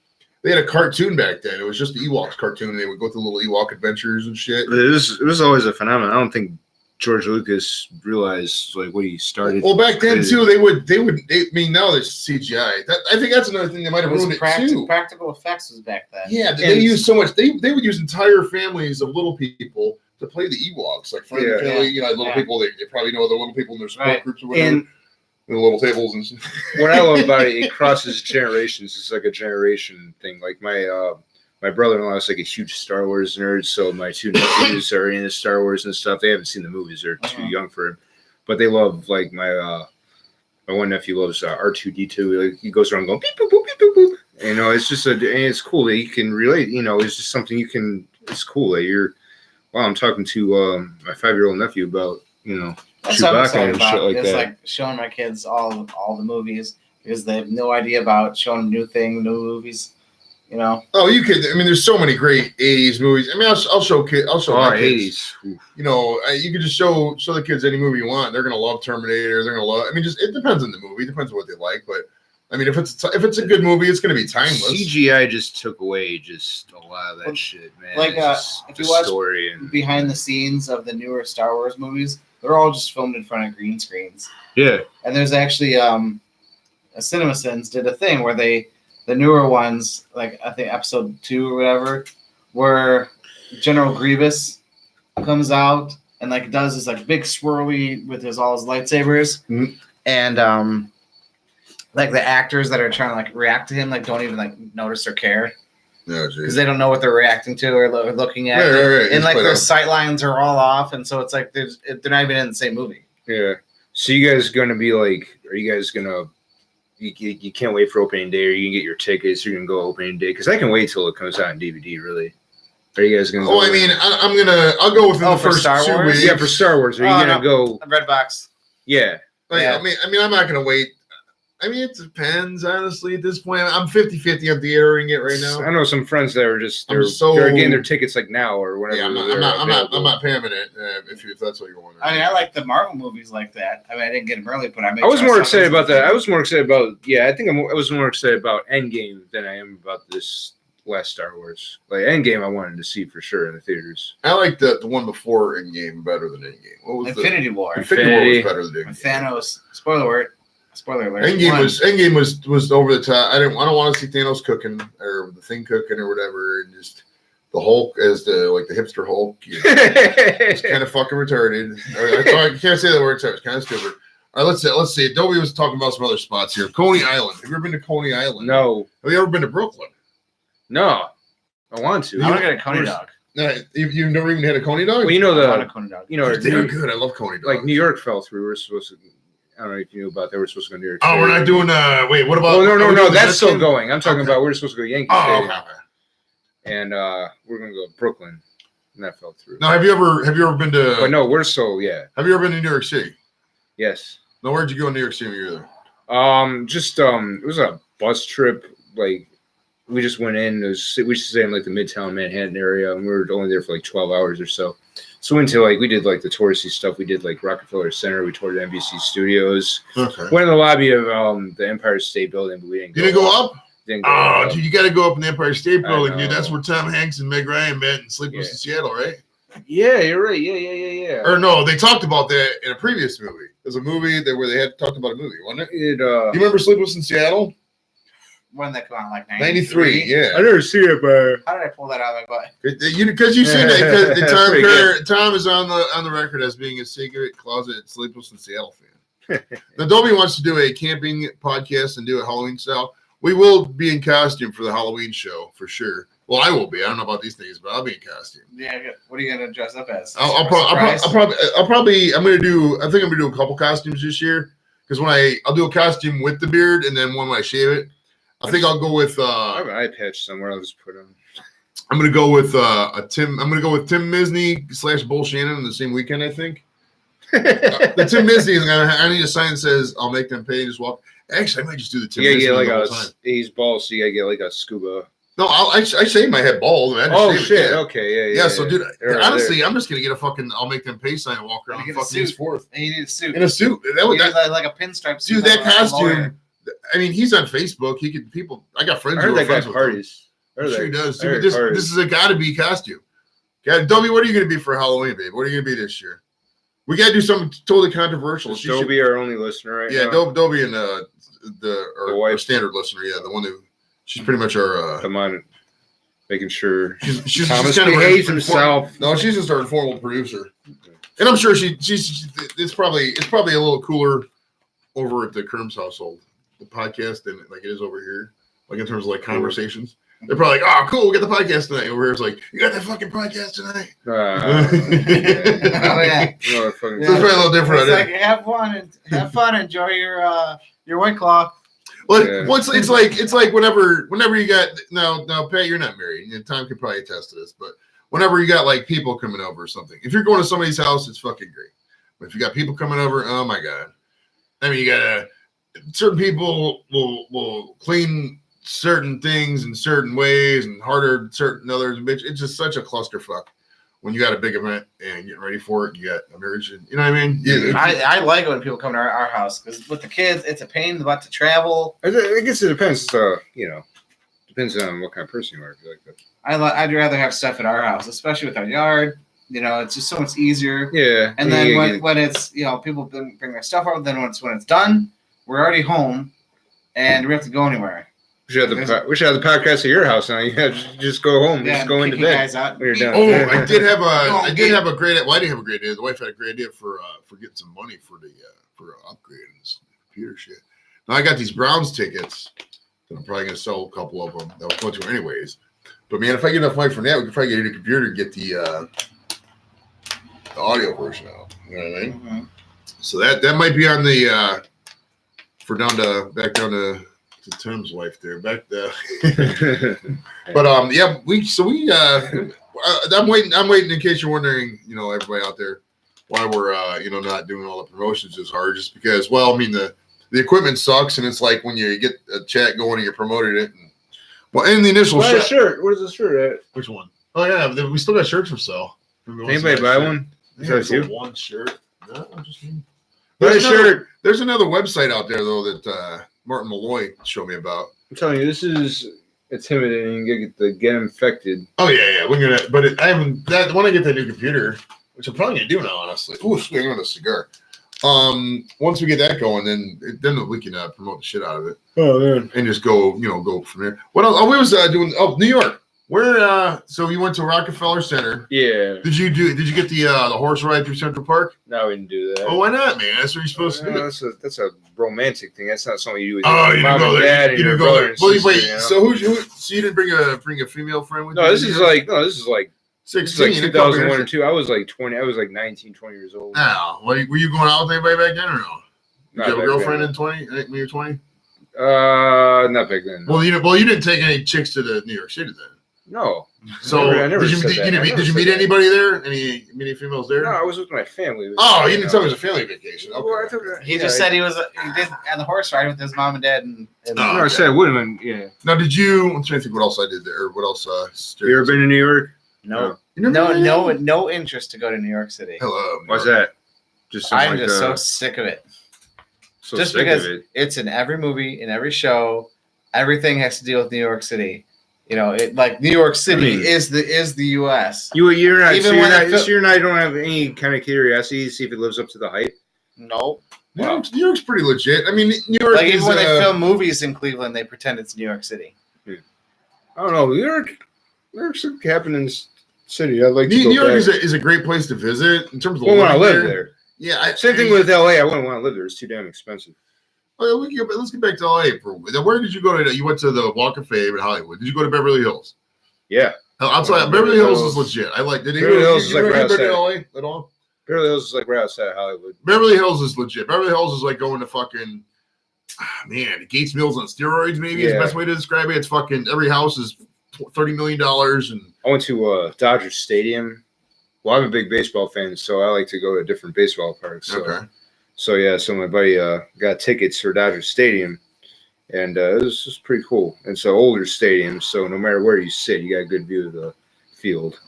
cartoon back then. It was just the Ewoks cartoon. They would go through little Ewok adventures and shit. It was always a phenomenon. I don't think George Lucas realized like what he started. Well, back then too, they would. I mean, now there's CGI. I think that's another thing that might have ruined it too. Practical effects was back then. Yeah, they used so much. They would use entire families of little people to play the Ewoks, like friends and family. Little people. They probably know other little people in their support groups or whatever. And the little tables and stuff. What I love about it, it crosses generations. It's like a generation thing. Like my brother-in-law is like a huge Star Wars nerd, so my 2 nephews are into Star Wars and stuff. They haven't seen the movies; they're too young for it, but they love like my one nephew loves R2D2. Like he goes around going beep boop boop beep boop boop. It's just it's cool that you can relate. It's just something you can. It's cool that you're. Wow, I'm talking to my 5-year-old nephew about That's Chewbacca and shit like that. It's like showing my kids all the movies because they have no idea about showing new movies. Oh, you could. I mean, there's so many great '80s movies. I mean, I'll show my kids. '80s. You could just show the kids any movie you want. They're gonna love Terminator. They're gonna love. I mean, it depends on the movie. It depends on what they like. But I mean, if it's a good movie, it's gonna be timeless. CGI just took away just a lot of that shit, man. Like if you watch behind the scenes of the newer Star Wars movies, they're all just filmed in front of green screens. Yeah. And there's actually CinemaSins did a thing where the newer ones, like I think episode 2 or whatever, where General Grievous comes out and like does this like big swirly with all his lightsabers, and like the actors that are trying to like react to him like don't even like notice or care because they don't know what they're reacting to or looking at, and like their sight lines are all off, and so it's like they're not even in the same movie. Yeah. So you guys gonna be like? Are you guys gonna? you can't wait for opening day, or you can get your tickets. You can go opening day because I can wait till it comes out on DVD. Really, are you guys gonna? Oh, I mean, I'll go within the first Star 2 Wars? weeks. Yeah, for Star Wars. Are you gonna go? Redbox. Yeah. I mean, I'm not gonna wait. I mean, it depends, honestly, at this point. I'm 50-50 on theatering it right now. I know some friends that are just they're getting their tickets like now or whenever. Yeah, I'm not paying it if that's what you want. I mean, I like the Marvel movies like that. I mean, I didn't get them early, but I was more excited about that. I was more excited about I was more excited about Endgame than I am about this last Star Wars. Like Endgame, I wanted to see for sure in the theaters. I like the one before Endgame better than Endgame. What was Infinity War? Infinity War was better than Endgame. Thanos. Spoiler alert. Endgame was over the top. I don't want to see Thanos cooking or the Thing cooking or whatever, and just the Hulk as the hipster Hulk. It's kind of fucking retarded. I can't say the word. So it's kind of stupid. All right, let's see. Adobe was talking about some other spots here. Coney Island. Have you ever been to Coney Island? No. Have you ever been to Brooklyn? No. I want to. I want to get a Coney dog. No, you've never even had a Coney dog? Well, you know I want a Coney dog. They're good. I love Coney dogs. Like New York fell through. We're supposed to. I don't know if you knew about that. We're supposed to go to New York. Oh, we're not doing. Wait, what about? Oh no, that's still going. I'm talking about we're supposed to go Yankee Stadium. Okay. And we're gonna go to Brooklyn, and that fell through. Now, have you ever been to? But no, we're so yeah. Have you ever been to New York City? Yes. No, where'd you go in New York City when you were there? It was a bus trip. Like we just went in. We just stayed in like the Midtown Manhattan area, and we were only there for like 12 hours or so. So we did like the touristy stuff. We did like Rockefeller Center. We toured the NBC studios. Okay. Went in the lobby of the Empire State Building, but we didn't. You didn't go up? Didn't go up. Dude, you got to go up in the Empire State Building, dude. That's where Tom Hanks and Meg Ryan met in Sleepless in Seattle, right? Yeah, you're right. Yeah. Or no, they talked about that in a previous movie. There's a movie where they had talked about a movie, wasn't it? You remember Sleepless in Seattle? When that came out, like 93, yeah. I never see it, but how did I pull that out of my butt? Because you said that because Tom is on the record as being a secret closet Sleepless in Seattle fan. Now, Dobie wants to do a camping podcast and do it Halloween style. We will be in costume for the Halloween show for sure. Well, I will be. I don't know about these things, but I'll be in costume. Yeah. What are you gonna dress up as? I'm gonna do a couple costumes this year because I'll do a costume with the beard and then one when I shave it. I think I'll go with. I have an eye patch somewhere. I'll just put on. I'm gonna go with Tim. I'm gonna go with Tim Misney / Bull Shannon on the same weekend. I think. The Tim Misney is gonna. I need a sign that says "I'll make them pay." Just walk. Actually, I might just do the Tim Misney the whole time. He's bald, so you gotta get like a scuba. No, I shave my head bald. Shit! Okay, yeah. So, dude, honestly, I'm just gonna get a fucking "I'll make them pay" sign and walk around fucking East Fourth. And you need a suit. In a suit. Like a pinstripe suit. Dude, that costume. I mean, he's on Facebook. I got friends who are friends with him. I'm sure he does. Dude, this is a gotta be costume. Yeah, Dobie, what are you gonna be for Halloween, babe? What are you gonna be this year? We gotta do something totally controversial. Is Dobie our only listener right now? Yeah, Dobie and our standard listener. Yeah, the one who she's pretty much our. Come on, making sure she's Thomas kind of behaves himself. No, she's just our informal producer, and I'm sure it's probably a little cooler over at the Kerms household. The podcast than like it is over here, like in terms of like conversations. They're probably like, "Oh, cool, we got the podcast tonight." Over here, it's like, "You got that fucking podcast tonight?" Oh yeah. So it's probably a little different. It's like have fun, enjoy your White Claw. Well, it's like whenever you got now Pat, you're not married, and Tom could probably attest to this, but whenever you got like people coming over or something, if you're going to somebody's house, it's fucking great. But if you got people coming over, oh my god, I mean, you gotta. Certain people will clean certain things in certain ways and harder certain others. It's just such a clusterfuck when you got a big event and getting ready for it. You got a marriage, and, you know what I mean? Yeah, I like it when people come to our house because with the kids, it's a pain in the butt to travel. I guess it depends. Depends on what kind of person you are. If you like that. I'd rather have stuff at our house, especially with our yard. It's just so much easier. Yeah. And then when it's people bring their stuff over, then when it's done. We're already home, and we have to go anywhere. We should have the podcast at your house now. You just go home, just go into bed guys out. when you're done. Oh, I did have a great. Well, I didn't have a great idea. The wife had a great idea for getting some money for upgrading this computer shit. Now I got these Browns tickets that I'm probably gonna sell a couple of them that was going to anyways. But man, if I get enough money from that, we could probably get a new computer and get the audio version out. You know what I mean? Mm-hmm. So that might be on the. back down to Tim's wife there. Back there. But yeah, I'm waiting in case you're wondering, everybody out there, why we're not doing all the promotions as hard, just because, well, I mean the equipment sucks, and it's like when you get a chat going and you promoted it, in the initial shirt. Where's the shirt at? Which one? Oh yeah, we still got shirts for sale. Anybody buy one? One shirt. No, just me. There's another website out there though that Martin Malloy showed me about. I'm telling you, this is intimidating. You get infected. Oh yeah, we're gonna. But I haven't. That when I get that new computer, which I'm probably gonna do now, honestly. Ooh, swing on a cigar. Once we get that going, then we can promote the shit out of it. Oh man, and just go from there. What else? We was doing. Oh, New York. Where? So you went to Rockefeller Center. Yeah. Did you get the horse ride through Central Park? No, we didn't do that. Oh, why not, man? That's what you're supposed to do. That's a romantic thing. That's not something you do with your mom and dad and your brother and sister. Wait, so so you didn't bring a female friend with you? This is like 16, like 2001 or 2. I was like 20. I was like 19, 20 years old. Oh, were you going out with anybody back then or no? Did you have a girlfriend in 20? When you were 20? Not back then. No. Well, you didn't take any chicks to the New York City then. No. So did you meet anybody there? Any females there? No, I was with my family. Oh, you didn't tell me it was a family vacation. Okay. Well, he just said he did on the horse ride with his mom and dad. I said I wouldn't. Yeah. Now, I'm trying to think what else I did there, or what else. You ever been to New York? No. No interest to go to New York City. Hello. Why's that? I'm just so sick of it. Just because it's in every movie, in every show, everything has to deal with New York City. New York City is the U.S. You're not. You're not. You don't have any kind of curiosity to see if it lives up to the hype. No. New York's pretty legit. I mean, New York. Even when they film movies in Cleveland, they pretend it's New York City. I don't know. New York's a happening city. I'd like to go New York back. is a great place to visit in terms of. Well, when I live there. Yeah. Same thing with L.A. I wouldn't want to live there. It's too damn expensive. Oh, let's get back to LA. Where did you go to? You went to the Walk of Fame in Hollywood. Did you go to Beverly Hills? Yeah. I'll tell you, Beverly Hills is legit. I like. Beverly Hills is like right outside LA at all. Beverly Hills is like right outside of Hollywood. Beverly Hills is legit. Beverly Hills is like going to fucking Gates Mills on steroids. Maybe is the best way to describe it. It's fucking every house is $30 million. And I went to Dodger Stadium. Well, I'm a big baseball fan, so I like to go to different baseball parks. So. Okay. So my buddy got tickets for Dodger Stadium, and it was just pretty cool. And it's an older stadium, so no matter where you sit, you got a good view of the field.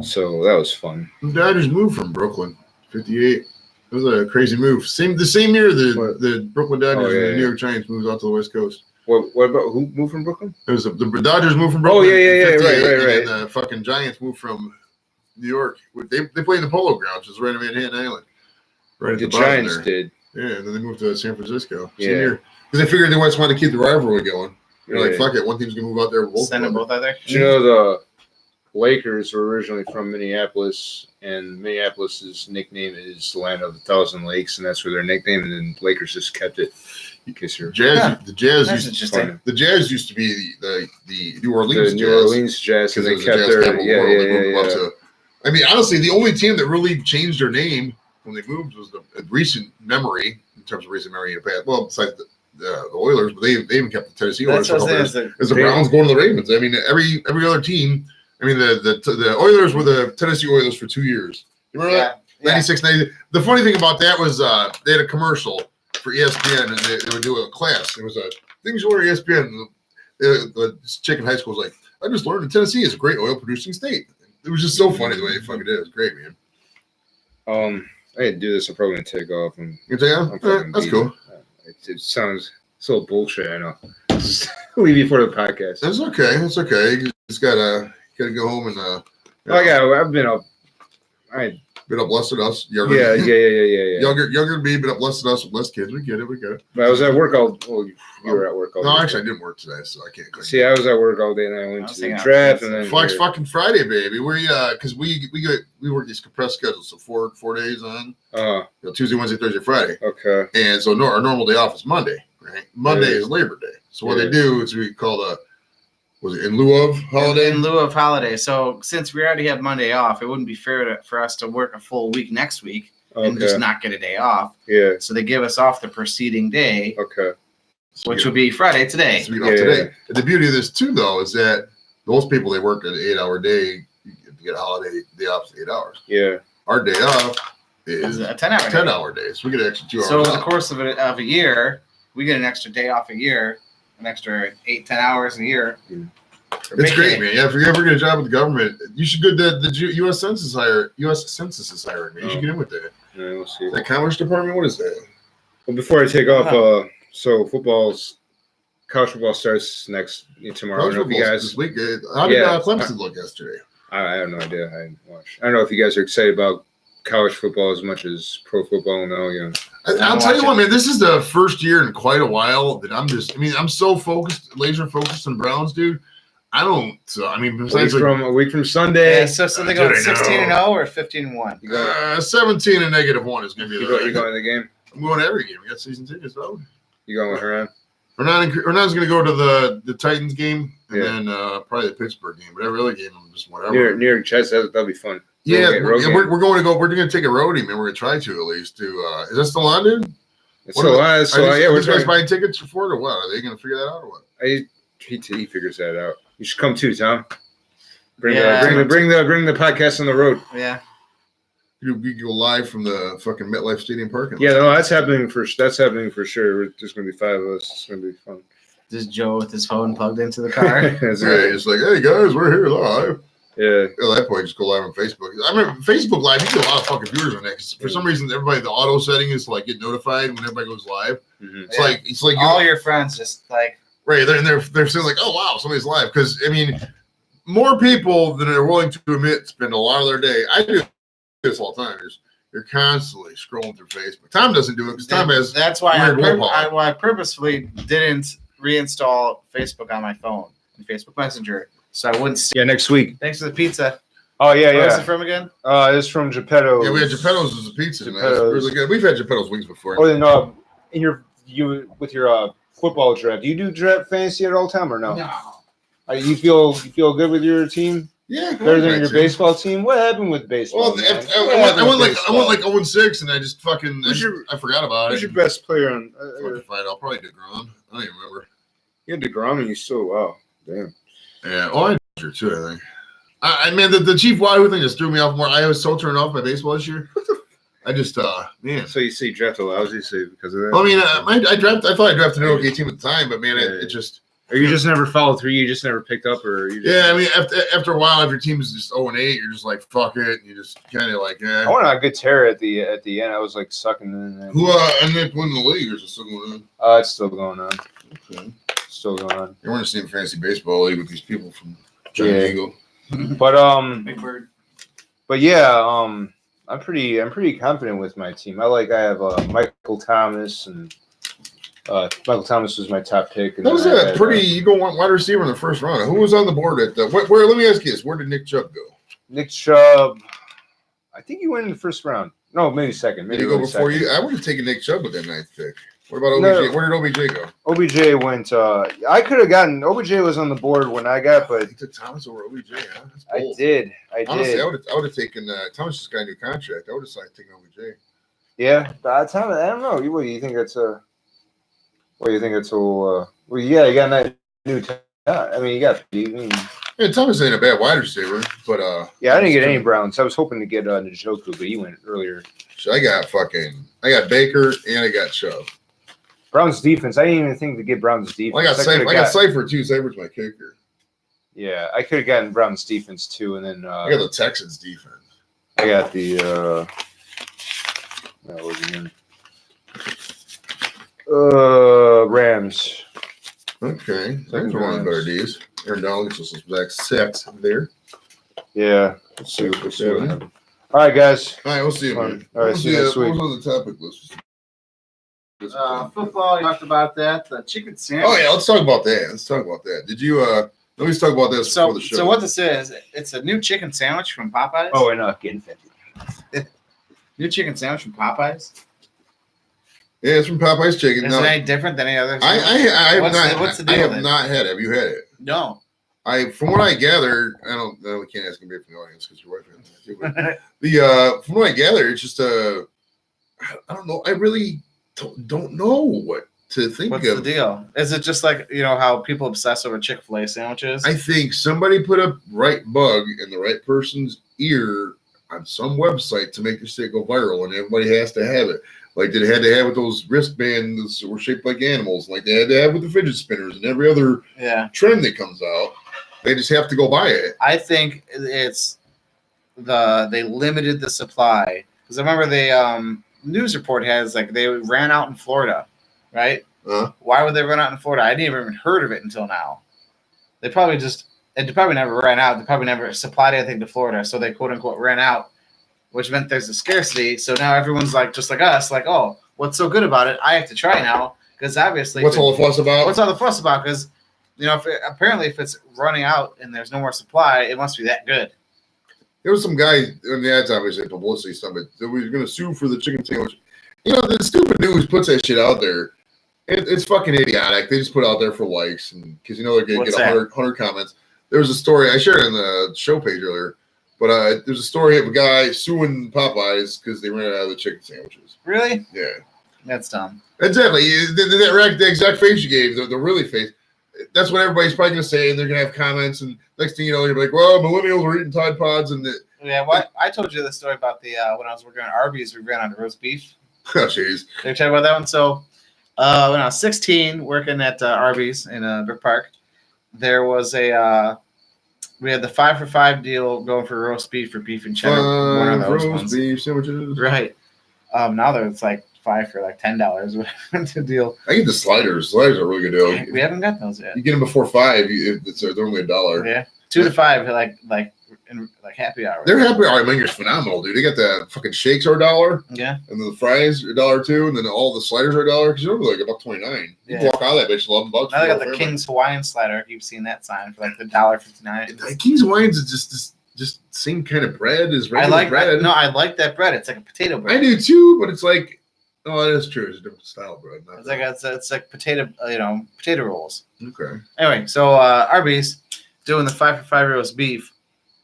So that was fun. The Dodgers moved from Brooklyn, 58. It was a crazy move. The same year the Brooklyn Dodgers and the New York Giants moved out to the West Coast. What about who moved from Brooklyn? It was the Dodgers moved from Brooklyn. Oh yeah, right. And the fucking Giants moved from New York. They play in the Polo Grounds, which is right on Manhattan Island. Right, the Giants did. Yeah, and then they moved to San Francisco. Because they figured they just wanted to keep the rivalry going. They're like, fuck it, one team's gonna move out there. Send them both out there. The Lakers were originally from Minneapolis, and Minneapolis's nickname is the land of 1,000 lakes, and that's where their nickname. And then Lakers just kept it. The Jazz used to be the New Orleans New Orleans Jazz, because they kept their I mean, honestly, the only team that really changed their name when they moved was the recent memory, in terms of recent memory in the past. Well, besides the Oilers, but they even kept the Tennessee Oilers. As the Browns going to the Ravens. I mean, every other team. I mean, the Oilers were the Tennessee Oilers for 2 years. You remember that? 96, 90. The funny thing about that was they had a commercial for ESPN, and they would do a class. It was a things you learn at ESPN. The chick in high school was like, I just learned that Tennessee is a great oil producing state. It was just so funny the way they fucking did it. It was great, man. I didn't do this. I'm probably gonna take off. And you take off? That's cool. It sounds so bullshit. I know. Just leave you for the podcast. That's okay. That's okay. You just gotta go home and. I've been up. Been up less than us. Younger. Yeah. Younger than me, been up less than us with less kids. We get it. But I was at work all. Well, you were at work all. No, day. actually, I didn't work today, so I can't. See, I was at work all day, and I went to the draft, and then Flex fucking Friday, baby. Because we work these compressed schedules, so four days on. Tuesday, Wednesday, Thursday, Friday. Okay. And so our normal day off is Monday, right? Monday is Labor Day. So what they do is we call was it in lieu of holiday? In lieu of holiday. So since we already have Monday off, it wouldn't be fair for us to work a full week next week. and just not get a day off. Yeah. So they give us off the preceding day. Okay. Which would be Friday today. Today. And the beauty of this too, though, is that those people, they work an 8-hour day. You get a holiday day off 8 hours. Yeah. Our day off is a 10-hour day. So we get an extra 2 hours. So over the course of a year, we get an extra day off a year, an extra 8-10 hours a year. Yeah. It's great, man. Yeah, if you ever get a job with the government, you should go to the U.S. Census is hiring. Man. You should get in with that. Yeah, we'll see. The Commerce Department. What is that? Well, before I take off, so college football starts tomorrow. I don't know if you guys this week. How did Clemson look yesterday? I have no idea. I didn't watch. I don't know if you guys are excited about college football as much as pro football. No, I'll tell you what, man. This is the first year in quite a while that I'm so focused, laser focused on Browns, dude. I don't. Besides a week from Sunday. Yeah, so they go 16-0 or 15-1. 17 and -1 is going to be. You going to the game? I'm going to every game. We got season tickets, though. You going with Hernan? Hernan's going to go to the Titans game and then probably the Pittsburgh game. But every other game, I'm just whatever. New York Jets, that'll be fun. Yeah, we're going to take a roadie, man. We're going to try to at least. Is that still on, dude? It's still on. We're guys buying tickets for it or what? Are they going to figure that out or what? He figures that out. You should come too, Tom. Bring the podcast on the road. Yeah. You go live from the fucking MetLife Stadium parking lot. Yeah, no, that's happening for sure. There's going to be 5 of us. It's going to be fun. Just Joe with his phone plugged into the car. That's right. It's like, hey guys, we're here live. Yeah. At that point, just go live on Facebook. I remember Facebook Live. You get a lot of fucking viewers on that. Cause for some reason, the auto setting is to get notified when everybody goes live. Mm-hmm. It's like all your friends just right. They're saying oh wow, somebody's live. Because more people than are willing to admit spend a lot of their day. I do this all the time. You're constantly scrolling through Facebook. Tom doesn't do it because Tom has. That's why I purposefully didn't reinstall Facebook on my phone and Facebook Messenger. So I wouldn't see. Yeah, next week. Thanks for the pizza. Oh, yeah, Where's it from again? It's from Geppetto's. Yeah, we had Geppetto's as a pizza. Really good. We've had Geppetto's wings before. Oh, then with your football draft, do you do draft fantasy at all time or no? No. You feel good with your team? Yeah. Better than your baseball team? What happened with baseball? Well, I went like 0-6, and I just fucking I forgot about it. Who's your best player on? I'll probably DeGrom. I don't even remember. You had DeGrom, and you still wow, damn. Yeah. Oh, I did too. I think. The Chief Wahoo thing just threw me off more. I was so turned off by baseball this year. I just man. So you say draft allows you to because of that? Well, I thought I drafted an okay team at the time, but man, it just. Or you just never followed through. You just never picked up, or you. Just, after a while, if your team is just 0-8, you're just like fuck it. And you just kind of I went on a good tear at the end. I was sucking in. Who ended up winning the league, or is it still going on? It's still going on. Okay. Still going on. You want to see a fantasy baseball league with these people from Giant Eagle. But Big Bird. But yeah, I'm pretty confident with my team. I have Michael Thomas and. Michael Thomas was my top pick. And that was you go wide receiver in the first round. Who was on the board at where? Let me ask you this: where did Nick Chubb go? Nick Chubb, I think he went in the first round. No, maybe second. Maybe did he go before you? I would have taken Nick Chubb with that 9th pick. What about OBJ? Where did OBJ go? OBJ went. I could have gotten OBJ was on the board when I got, but you took Thomas over OBJ. Huh? I did. Honestly, I would have taken Thomas. Just got a new contract. I would have taken OBJ. Yeah, Thomas. I don't know. What do you think that's a? What do you think it's all? Well, yeah, you got that new. You got. Yeah, Thomas ain't a bad wide receiver, but yeah, I didn't get any Browns. I was hoping to get Njoku, but he went earlier. So I got Baker and I got Chubb. Browns defense. I didn't even think to get Browns defense. Well, I got Cypher too. Cypher's my kicker. Yeah, I could have gotten Browns defense too, and then I got the Texans defense. I got the. What was it again? Rams. Okay. That's one of the better D's. Aaron Donald gets us back 6 there. Yeah. Let's see what happens. All right, guys. All right, we'll see you, man. All right, see you next week. What was on the topic list? Football, you talked about that. The chicken sandwich. Oh, yeah, let's talk about that. Did you, let me talk about this before the show. So what this is, it's a new chicken sandwich from Popeyes. Oh, and getting 50. New chicken sandwich from Popeyes. Yeah, it's from Popeye's Chicken. Is it any different than any other? I What's the deal? I have not had it. Have you had it? No. From what I gather, we can't ask him from the audience because your wife has it. From what I gather, it's just I don't know. I really don't know what to think What's of. the deal? Is it just like, how people obsess over Chick-fil-A sandwiches? I think somebody put a right bug in the right person's ear on some website to make this shit go viral, and everybody has to have it. Like they had to have with those wristbands that were shaped like animals, like they had to have with the fidget spinners and every other trend that comes out. They just have to go buy it. I think it's they limited the supply, because I remember the news report has like they ran out in Florida, right? Why would they run out in Florida? I didn't even heard of it until now. They probably never ran out. They probably never supplied anything to Florida, so they quote unquote ran out, which meant there's a scarcity. So now everyone's like, just like us, like, oh, what's so good about it? I have to try now, because obviously, what's all the fuss about? What's all the fuss about? Because if it's running out and there's no more supply, it must be that good. There was some guy in the ads, obviously publicity stuff, that was going to sue for the chicken sandwich. The stupid news puts that shit out there. It's fucking idiotic. They just put it out there for likes, and because they're going to get 100 comments. There was a story I shared in the show page earlier, but there's a story of a guy suing Popeyes because they ran out of the chicken sandwiches. Really? Yeah. That's dumb. Exactly. The exact face you gave, the really face. That's what everybody's probably going to say, and they're going to have comments, and next thing you know, you're like, well, millennials are eating Tide Pods. What? I told you the story about the when I was working at Arby's, we ran out of roast beef. Oh, jeez. Did you talk about that one? So when I was 16, working at Arby's in Brook Park, there was we had the 5 for $5 deal going for roast beef for beef and cheddar. One of those roast beef sandwiches. Right. Now it's like 5 for like $10. The deal. I get the sliders. Sliders are a really good deal. We haven't got those yet. You get them before $5. They're only $1. Yeah, 2 to 5, like happy hour. Their happy hour menus phenomenal, dude. They got the fucking shakes are $1. Yeah. And then the fries are $1 too, and then all the sliders are $1 because you're only like about $1.29. You can walk out of that bitch $11. Now they got the King's Hawaiian slider. I keep seeing that sign for like the $1.59. King's Hawaiians is just same kind of bread as regular bread. I like that bread. It's like a potato bread. I do too, but it's like, oh, it is true. It's a different style bread. It's like potato, potato rolls. Okay. Anyway, so Arby's doing the 5 for $5 roast beef.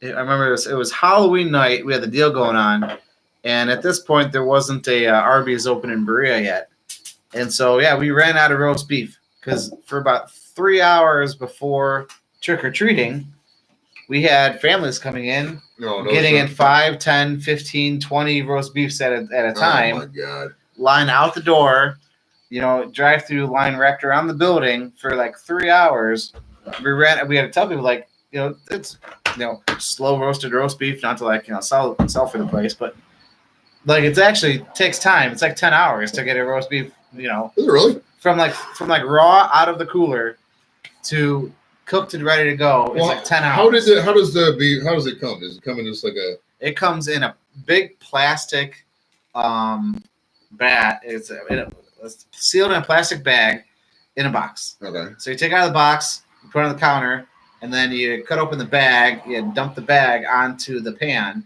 I remember it was Halloween night. We had the deal going on, and at this point there wasn't a Arby's open in Berea yet, and so we ran out of roast beef because for about 3 hours before trick or treating, we had families coming in, getting in 5, 10, 15, 20 roast beefs at a time. Oh my god! Line out the door, drive-through line wrapped around the building for like 3 hours. We had to tell people like, it's slow roasted roast beef, not to sell for the place, but like it's actually takes time. It's like 10 hours to get a roast beef, Is it really? From raw out of the cooler to cooked and ready to go. It's like 10 hours. How does it come? Does it come in just like a? It comes in a big plastic bat. It's sealed in a plastic bag in a box. Okay. So you take it out of the box, you put it on the counter, and then you cut open the bag, you dump the bag onto the pan,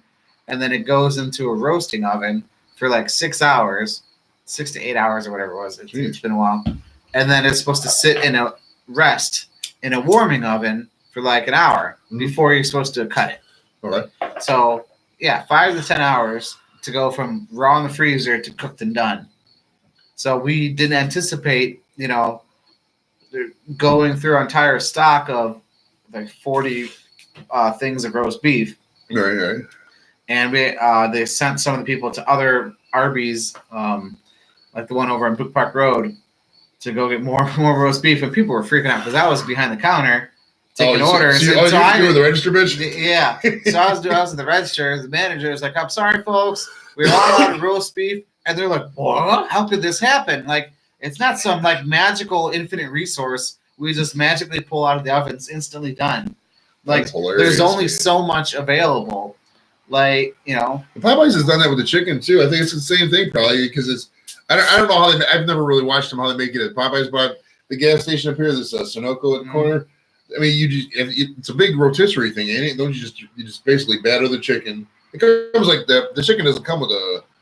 and then it goes into a roasting oven for like 6 hours, 6 to 8 hours or whatever it was. It's been a while. And then it's supposed to sit in a rest in a warming oven for like an hour before you're supposed to cut it. All right. So, 5 to 10 hours to go from raw in the freezer to cooked and done. So we didn't anticipate, going through our entire stock of like 40 things of roast beef. Right. And they sent some of the people to other Arby's, like the one over on Brook Park Road, to go get more roast beef. And people were freaking out because I was behind the counter taking orders. You were the register bitch? Yeah. So I was at the register. The manager was like, I'm sorry, folks. We're all out of roast beef. And they're like, what? How could this happen? Like, it's not some like magical infinite resource we just magically pull out of the oven. It's instantly done. Like, there's only so much available. Like, Popeyes has done that with the chicken too. I think it's the same thing probably because I don't know how I've never really watched them how they make it at Popeyes, but the gas station up here, this Sunoco at the corner. I mean, it's a big rotisserie thing, ain't it? Don't you just basically batter the chicken? It comes like that. The chicken doesn't come with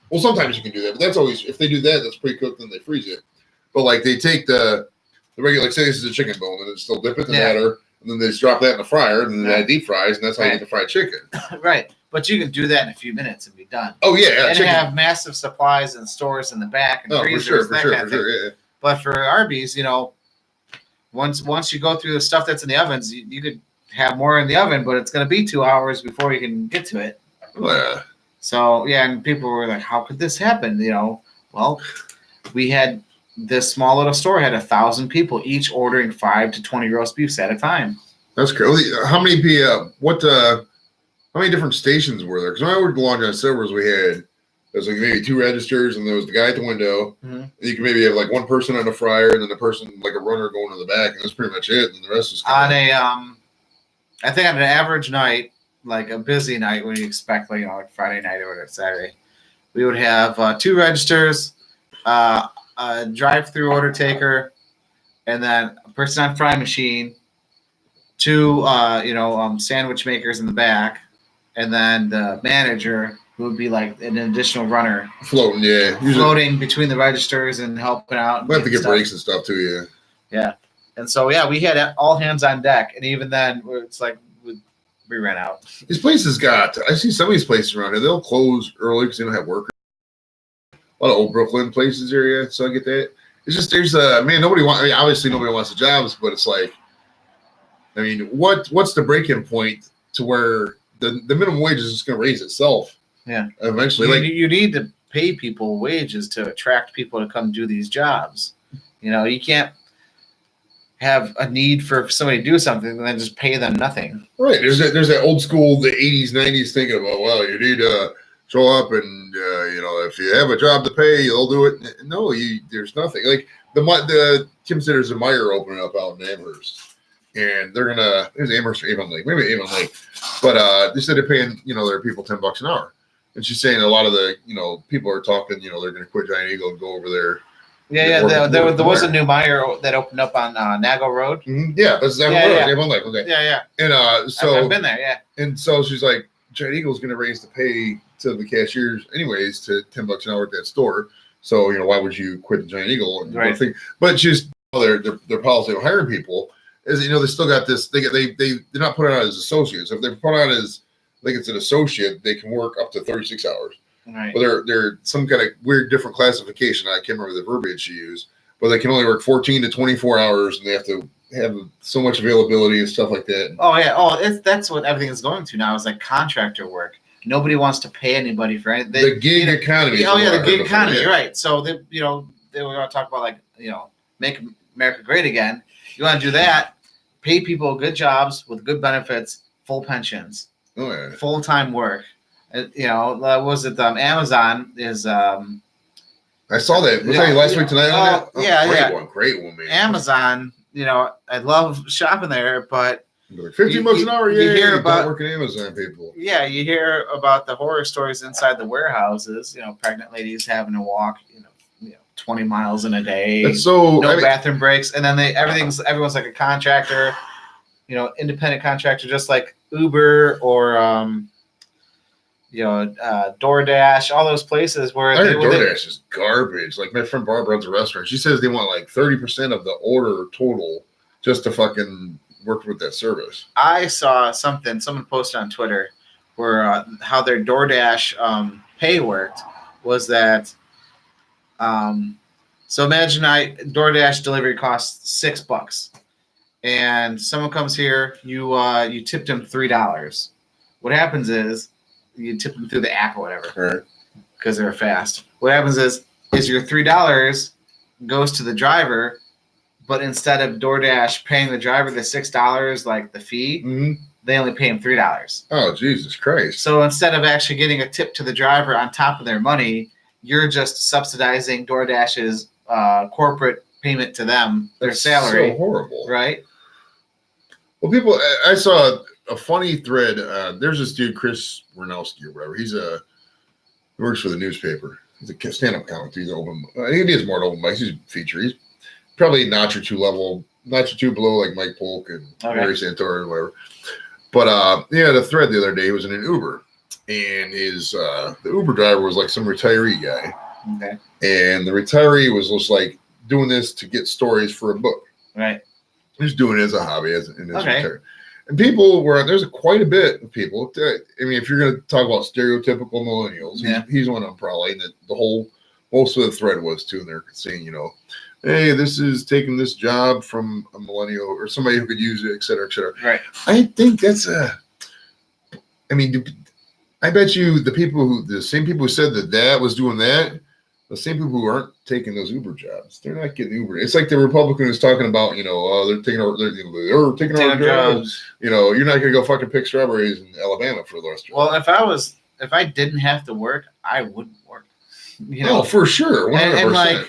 well, sometimes you can do that, but that's always, if they do that, that's pre-cooked and they freeze it. But like they take the regular, like say this is a chicken bone, and they still dip it in the batter, and then they just drop that in the fryer, and then they add deep fries, and that's how you get the fried chicken. Right. But you can do that in a few minutes and be done. Oh yeah, and have massive supplies and stores in the back and freezers, for sure. Yeah. But for Arby's, once you go through the stuff that's in the ovens, you could have more in the oven, but it's going to be 2 hours before you can get to it. Yeah. So and people were like, "How could this happen?" Well, we had this small little store had 1,000 people each ordering 5 to 20 roast beefs at a time. That's crazy. How many how many different stations were there? Because when I worked at Long John Silver's, there's like maybe 2 registers, and there was the guy at the window. Mm-hmm. And you can maybe have like one person on the fryer, and then a person like a runner going to the back, and that's pretty much it. And the rest is I think on an average night, like a busy night, when you expect like Friday night or Saturday, we would have 2 registers, a drive-through order taker, and then a person on fry machine, 2 sandwich makers in the back, and then the manager, who would be like an additional runner floating between the registers and helping out. We have to get breaks and stuff too. Yeah. And so we had all hands on deck, and even then it's like we ran out. These places I see some of these places around here, they'll close early because they don't have workers. A lot of old Brooklyn places area, so I get that. It's just obviously nobody wants the jobs, but it's like, what's the break-in point to where the minimum wage is just going to raise itself? Yeah, eventually. You need to pay people wages to attract people to come do these jobs. You can't have a need for somebody to do something and then just pay them nothing. Right. There's that old school, the 80s, 90s thinking about, well, you need to show up and, if you have a job to pay, you'll do it. No, there's nothing. Like the Kim Sitters and Meyer opening up out in Amherst. And they're there's Amherst or Avon Lake, maybe Avon Lake. But they said they're paying, their people $10 an hour. And she's saying a lot of the, people are talking, they're going to quit Giant Eagle and go over there. Yeah. There was a new Meyer that opened up on Nago Road. Mm-hmm. Yeah, that's Avon Road. Avon Lake. Okay. Yeah. And so I've been there. Yeah. And so she's like, Giant Eagle's going to raise the pay to the cashiers anyways to $10 an hour at that store. So why would you quit the Giant Eagle? And right. But just their policy of hiring people is they still got this. They're not putting out as associates. If they're put out as like it's an associate, they can work up to 36 hours. Right. But they're some kind of weird different classification. I can't remember the verbiage she used, but they can only work 14 to 24 hours, and they have to have so much availability and stuff like that. Oh yeah. That's what everything is going to now. Is like contractor work. Nobody wants to pay anybody for anything. The gig economy. Oh yeah, the gig economy. Right. So they were going to talk about make America great again. You want to do that? Pay people good jobs with good benefits, full pensions. Oh, yeah. Full-time work. Was it Amazon is I saw that. Was that last week tonight on that? Oh, yeah, Great one, man. Amazon, I love shopping there, but like $15 an hour, you hear about working Amazon people. Yeah, you hear about the horror stories inside the warehouses, pregnant ladies having to walk, 20 miles in a day. That's so bathroom breaks, and then everyone's like a contractor, independent contractor, just like Uber or DoorDash, all those places where DoorDash is garbage. Like my friend Barbara runs a restaurant. She says they want like 30% of the order total just to fucking work with that service. I saw someone posted on Twitter where how their DoorDash pay worked was that. So imagine DoorDash delivery costs $6. And someone comes here, you tipped them $3. What happens is you tip them through the app or whatever, because they're fast. What happens is your $3 goes to the driver, but instead of DoorDash paying the driver the $6 like the fee, they only pay him $3. Oh, Jesus Christ! So instead of actually getting a tip to the driver on top of their money, you're just subsidizing DoorDash's corporate payment to them, their salary. So horrible, right? Well, I saw a funny thread. There's this dude, Chris Ranowski or whatever. He works for the newspaper. He's a stand-up comic. He's open. I think he is more open mics. He's a feature. He's probably a notch or two below like Mike Polk and Mary Santora or whatever. But the thread the other day, he was in an Uber, and the Uber driver was like some retiree guy. Okay. And the retiree was just like doing this to get stories for a book. Right. He's doing it as a hobby, in his retirement. And people there's quite a bit of people. I mean, if you're going to talk about stereotypical millennials, he's one of them probably. And most of the thread was too. And they're saying, hey, this is taking this job from a millennial or somebody who could use it, et cetera, et cetera. Right. I think that's I bet you the same people who said that was doing that, the same people who aren't taking those Uber jobs, they're not getting Uber. It's like the Republican who's talking about, they're taking our jobs. You're not going to go fucking pick strawberries in Alabama for the rest of your life. Well, if I didn't have to work, I wouldn't work. Oh, for sure. 100%.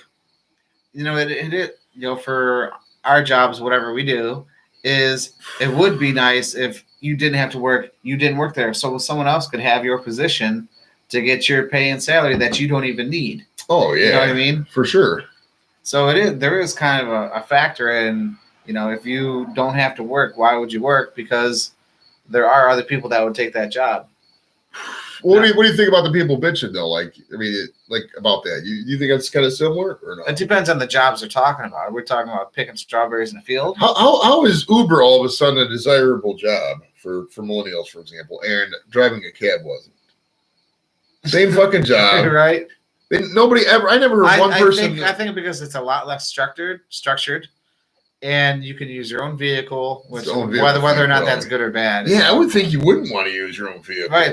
And for our jobs, whatever we do, it would be nice if you didn't have to work. You didn't work there, so someone else could have your position to get your pay and salary that you don't even need. Oh yeah, you know what I mean? For sure. So there is kind of a factor in, if you don't have to work, why would you work? Because there are other people that would take that job. Well, what do you think about the people bitching though? About that. You think that's kind of similar or not? It depends on the jobs they're talking about. We're talking about picking strawberries in a field. How is Uber all of a sudden a desirable job for millennials, for example, and driving a cab wasn't? Same fucking job, right? Nobody ever. I never heard one person. I think because it's a lot less structured, and you can use your own vehicle, whether or not that's good or bad. Yeah, I would think you wouldn't want to use your own vehicle. Right.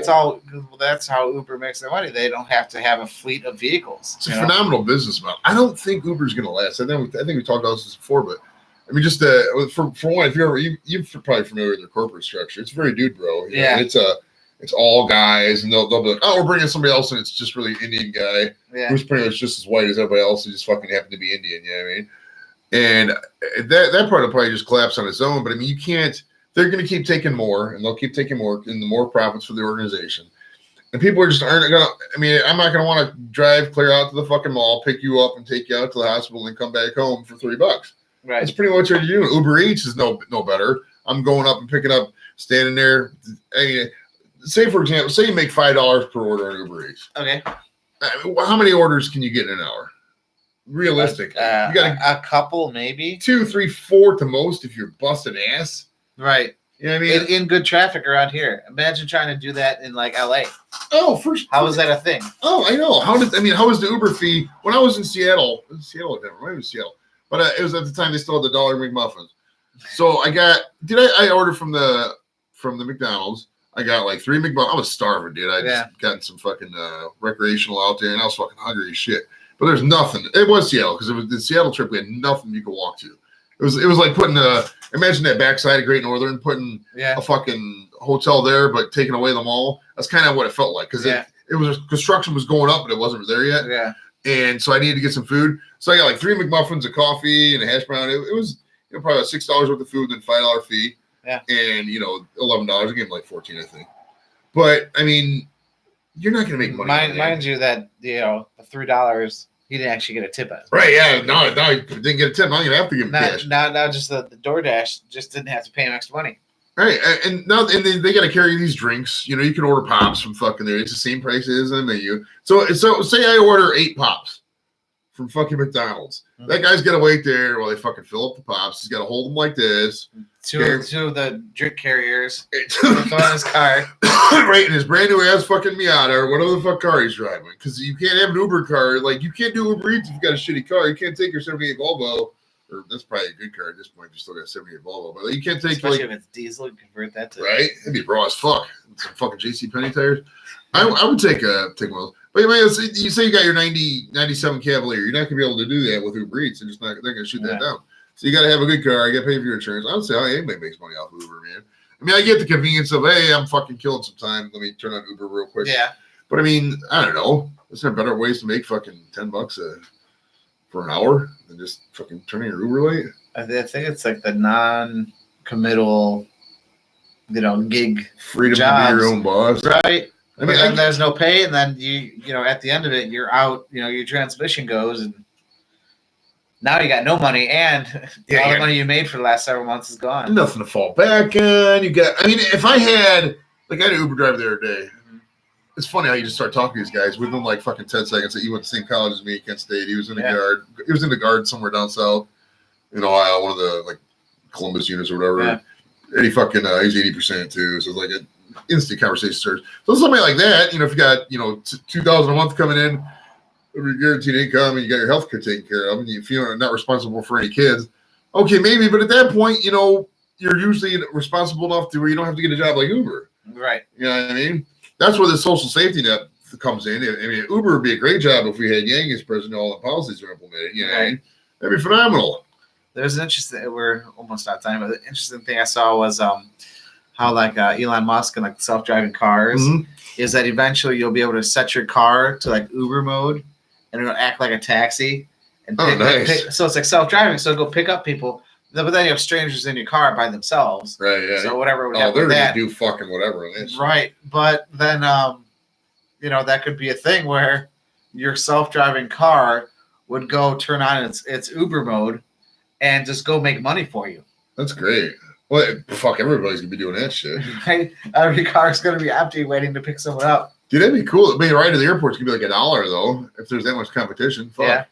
That's how Uber makes their money. They don't have to have a fleet of vehicles. It's a phenomenal business model. I don't think Uber's going to last. I think we talked about this before, but I mean, just for one, if you're probably familiar with their corporate structure, it's very dude bro. Yeah. It's all guys, and they'll be like, oh, we're bringing somebody else, and it's just really Indian guy who's pretty much just as white as everybody else, who just fucking happened to be Indian. You know what I mean? And that part will probably just collapse on its own. But I mean, you can't. They're going to keep taking more, and they'll keep taking more, and the more profits for the organization. And people aren't going to. I mean, I'm not going to want to drive clear out to the fucking mall, pick you up, and take you out to the hospital, and come back home for $3. Right. That's pretty much what you're doing. Uber Eats is no better. I'm going up and picking up, standing there. Say, for example, you make $5 per order on Uber Eats. Okay. How many orders can you get in an hour? Realistic. You got a couple, maybe 2, 3, 4 to most if you're busting ass. Right. You know what I mean? In good traffic around here. Imagine trying to do that in like LA. Oh, how is that a thing? Oh, I know. How is the Uber fee? When I was in Seattle, but it was at the time they still had the $1 McMuffins. So I ordered from the McDonald's. I got like 3 McMuffins. I was starving, dude. I just gotten some fucking recreational out there, and I was fucking hungry as shit. But there's nothing. It was Seattle because it was the Seattle trip. We had nothing you could walk to. It was like putting imagine that backside of Great Northern, putting a fucking hotel there, but taking away the mall. That's kind of what it felt like because it was construction was going up, but it wasn't there yet. Yeah. And so I needed to get some food. So I got like 3 McMuffins, a coffee, and a hash brown. It was probably about $6 worth of food, then $5 fee. Yeah. And $11. I gave him like 14, I think. But I mean, you're not going to make money. Mind you that the $3 he didn't actually get a tip out. Right? Yeah. No, he didn't get a tip. Now you have to give him cash. Now just the DoorDash just didn't have to pay him extra money. Right. And now they got to carry these drinks. You can order pops from fucking there. It's the same price as on the menu. So say I order 8 pops from fucking McDonald's. Mm-hmm. That guy's got to wait there while they fucking fill up the pops. He's got to hold them like this. Two of the drink carriers on his car. Right, in his brand new ass fucking Miata or whatever the fuck car he's driving. Because you can't have an Uber car. Like, you can't do Uber Eats if you got a shitty car. You can't take your 78 Volvo. Or that's probably a good car at this point if you still got a 78 Volvo. But you can't take especially if it's diesel, you convert that to right. It'd be raw as fuck. Some fucking JCPenney tires. I would take one of those. But you say you got your 97 Cavalier. You're not gonna be able to do that with Uber Eats. They're gonna shoot that down. So you got to have a good car. You got to pay for your insurance. I would say anybody makes money off Uber, man. I mean, I get the convenience of, hey, I'm fucking killing some time. Let me turn on Uber real quick. Yeah. But I mean, I don't know. Is there better ways to make fucking $10 for an hour than just fucking turning your Uber late? I think it's like the non-committal, gig freedom jobs. To be your own boss, right? I mean, then there's no pay, and then you at the end of it, you're out. Your transmission goes, and now you got no money, and all the money you made for the last several months is gone. Nothing to fall back on. If I had I had an Uber driver the other day. It's funny how you just start talking to these guys within like fucking 10 seconds that he went to the same college as me, Kent State. He was in the guard. He was in the guard somewhere down south in Ohio, one of the like Columbus units or whatever. And he's 80% too. So it's like an instant conversation starts. So somebody like that, if you got, $2,000 a month coming in, guaranteed income, and you got your health care taken care of, and if you're not responsible for any kids, okay, maybe. But at that point, you're usually responsible enough to where you don't have to get a job like Uber. Right. You know what I mean? That's where the social safety net comes in. I mean, Uber would be a great job if we had Yang as president, all the policies are implemented. You know what I mean? That'd be phenomenal. There's an interesting. We're almost out of time, but the interesting thing I saw was how Elon Musk and self-driving cars is that eventually you'll be able to set your car to Uber mode, and it'll act like a taxi. And so it's like self-driving, so it'll go pick up people. But then you have strangers in your car by themselves. Right. Yeah. So whatever would happen they're with that. Gonna do fucking whatever. Right. But then that could be a thing where your self-driving car would go turn on its Uber mode and just go make money for you. That's great. Well, fuck, everybody's gonna be doing that shit. Right? Every car's gonna be empty waiting to pick someone up. Dude, that'd be cool. I mean, right to the airport's gonna be $1 though, if there's that much competition. Fuck. Yeah.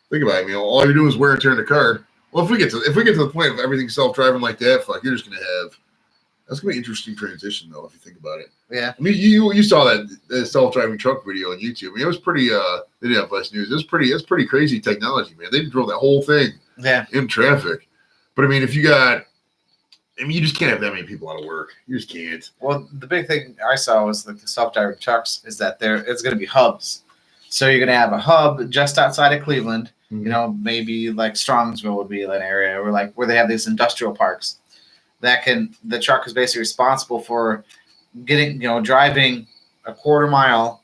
Think about it. All you do is wear and tear in the car. Well, if we get to the point of everything self-driving like that, fuck, you're just gonna have. That's gonna be an interesting transition though, if you think about it. Yeah. I mean, you saw that self-driving truck video on YouTube. I mean, it was pretty. They didn't have less news. It's pretty crazy technology, man. They drove that whole thing. Yeah. In traffic, but I mean, if you got. I mean, you just can't have that many people out of work. You just can't. Well, the big thing I saw was the self-driving trucks is that it's going to be hubs. So you're going to have a hub just outside of Cleveland. Mm-hmm. Maybe like Strongsville would be an area, or where they have these industrial parks. The truck is basically responsible for getting, driving a quarter mile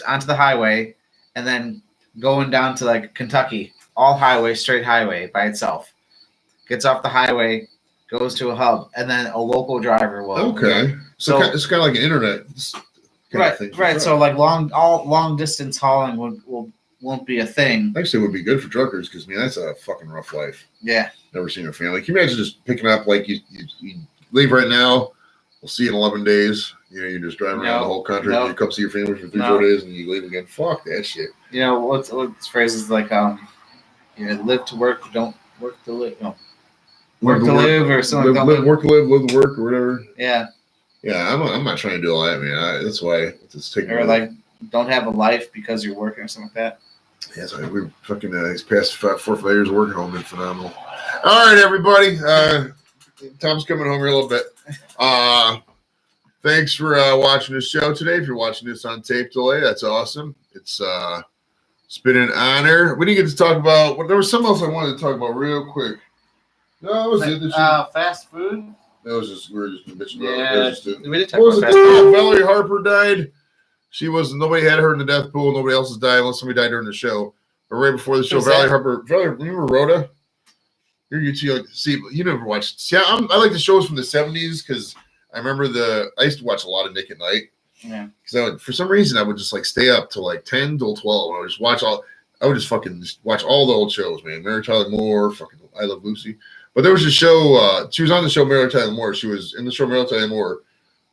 onto the highway and then going down to Kentucky, all highway, straight highway by itself. Gets off the highway, goes to a hub, and then a local driver will. Okay. So it's kind of like an internet. Right. So long distance hauling won't be a thing. Actually, it would be good for truckers because that's a fucking rough life. Yeah. Never seen a family. Can you imagine just picking up you leave right now? We'll see you in 11 days. You're just driving around the whole country. You come see your family for 3-4 days, and you leave again. Fuck that shit. What's phrases like live to work, don't work to live. No. Work to live or something. Work to live to work or whatever. Yeah. Yeah, I'm not trying to do all that, man. That's why it's taking. Or don't have a life because you're working or something like that. Yeah, so we fucking these past 4 or 5 years of working home been phenomenal. All right, everybody. Tom's coming home here a little bit. Thanks for watching this show today. If you're watching this on tape delay, that's awesome. It's been an honor. We didn't get to talk about. There was something else I wanted to talk about real quick. No, that was it. Fast food. That was just we were just bitching about it. We did talk about fast food. Valerie Harper died. Nobody had her in the death pool. Nobody else has died unless somebody died during the show. Or right before the show, Valerie Harper. Remember Rhoda? You never watched. See, I like the shows from the 70s because I remember I used to watch a lot of Nick at Night. Yeah. Because for some reason I would just stay up till 10 till 12. And I would just watch watch all the old shows, man. Mary Tyler Moore, fucking I Love Lucy. But there was a show. She was on the show Mary Tyler Moore. She was in the show Mary Tyler Moore.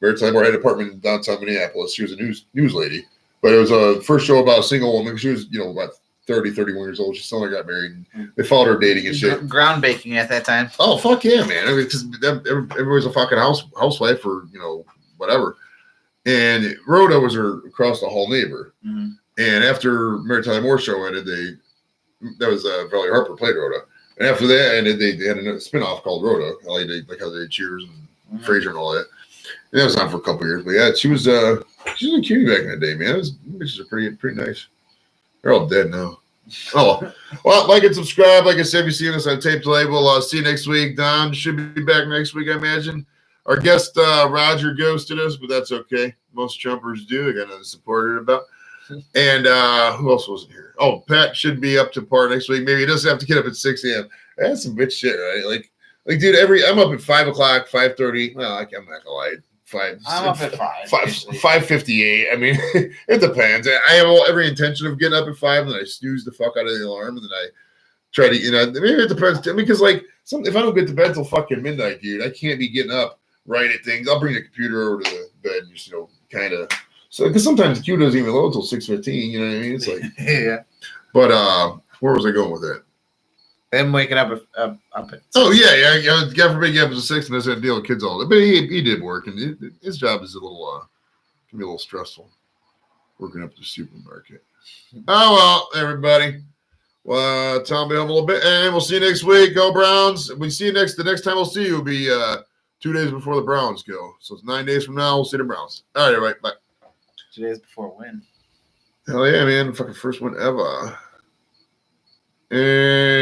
Mary Tyler Moore had an apartment in downtown Minneapolis. She was a news lady. But it was a first show about a single woman. She was about 30, 31 years old. She still never got married. And they followed her dating and shit. Groundbreaking at that time. Oh, fuck yeah, man. I mean, because everybody's a fucking housewife or, whatever. And Rhoda was her across the hall neighbor. Mm-hmm. And after Mary Tyler Moore show ended, that was Valerie Harper played Rhoda. And after that ended, they had a spinoff called Rhoda, like how they did Cheers and Frasier and all that. And that was on for a couple of years. But yeah, she was a cutie back in the day, man. Bitches are pretty nice. They're all dead now. Oh, well, like and subscribe. Like I said, if you're seeing us on tape delay, we'll see you next week. Don should be back next week, I imagine. Our guest, Roger, ghosted us, but that's okay. Most Trumpers do. They got nothing to support it about. And who else wasn't here? Oh, Pat should be up to par next week. Maybe he doesn't have to get up at 6 a.m. That's some bitch shit, right? Like, dude, I'm up at 5 o'clock, 5:30. Well, I'm not gonna lie. I'm up at 5. 5:58. I mean, it depends. I have every intention of getting up at 5, and then I snooze the fuck out of the alarm, and then I try to, maybe it depends. I mean, because if I don't get to bed till fucking midnight, dude, I can't be getting up right at things. I'll bring the computer over to the bed and just, kind of. So, because sometimes the queue doesn't even load until 6:15. You know what I mean? It's like, yeah. But where was I going with that? Them waking up at Oh yeah. God forbid he happens to 6 and doesn't deal with kids all day. But he did work, and his job is a little can be a little stressful. Working up at the supermarket. Oh well, everybody. Well, tell me a little bit, and we'll see you next week. Go Browns! We see you the next time we'll see you will be 2 days before the Browns go. So it's 9 days from now. We'll see the Browns. All right, everybody. Bye. 2 days before a win. Hell yeah, man! Fucking first one ever. And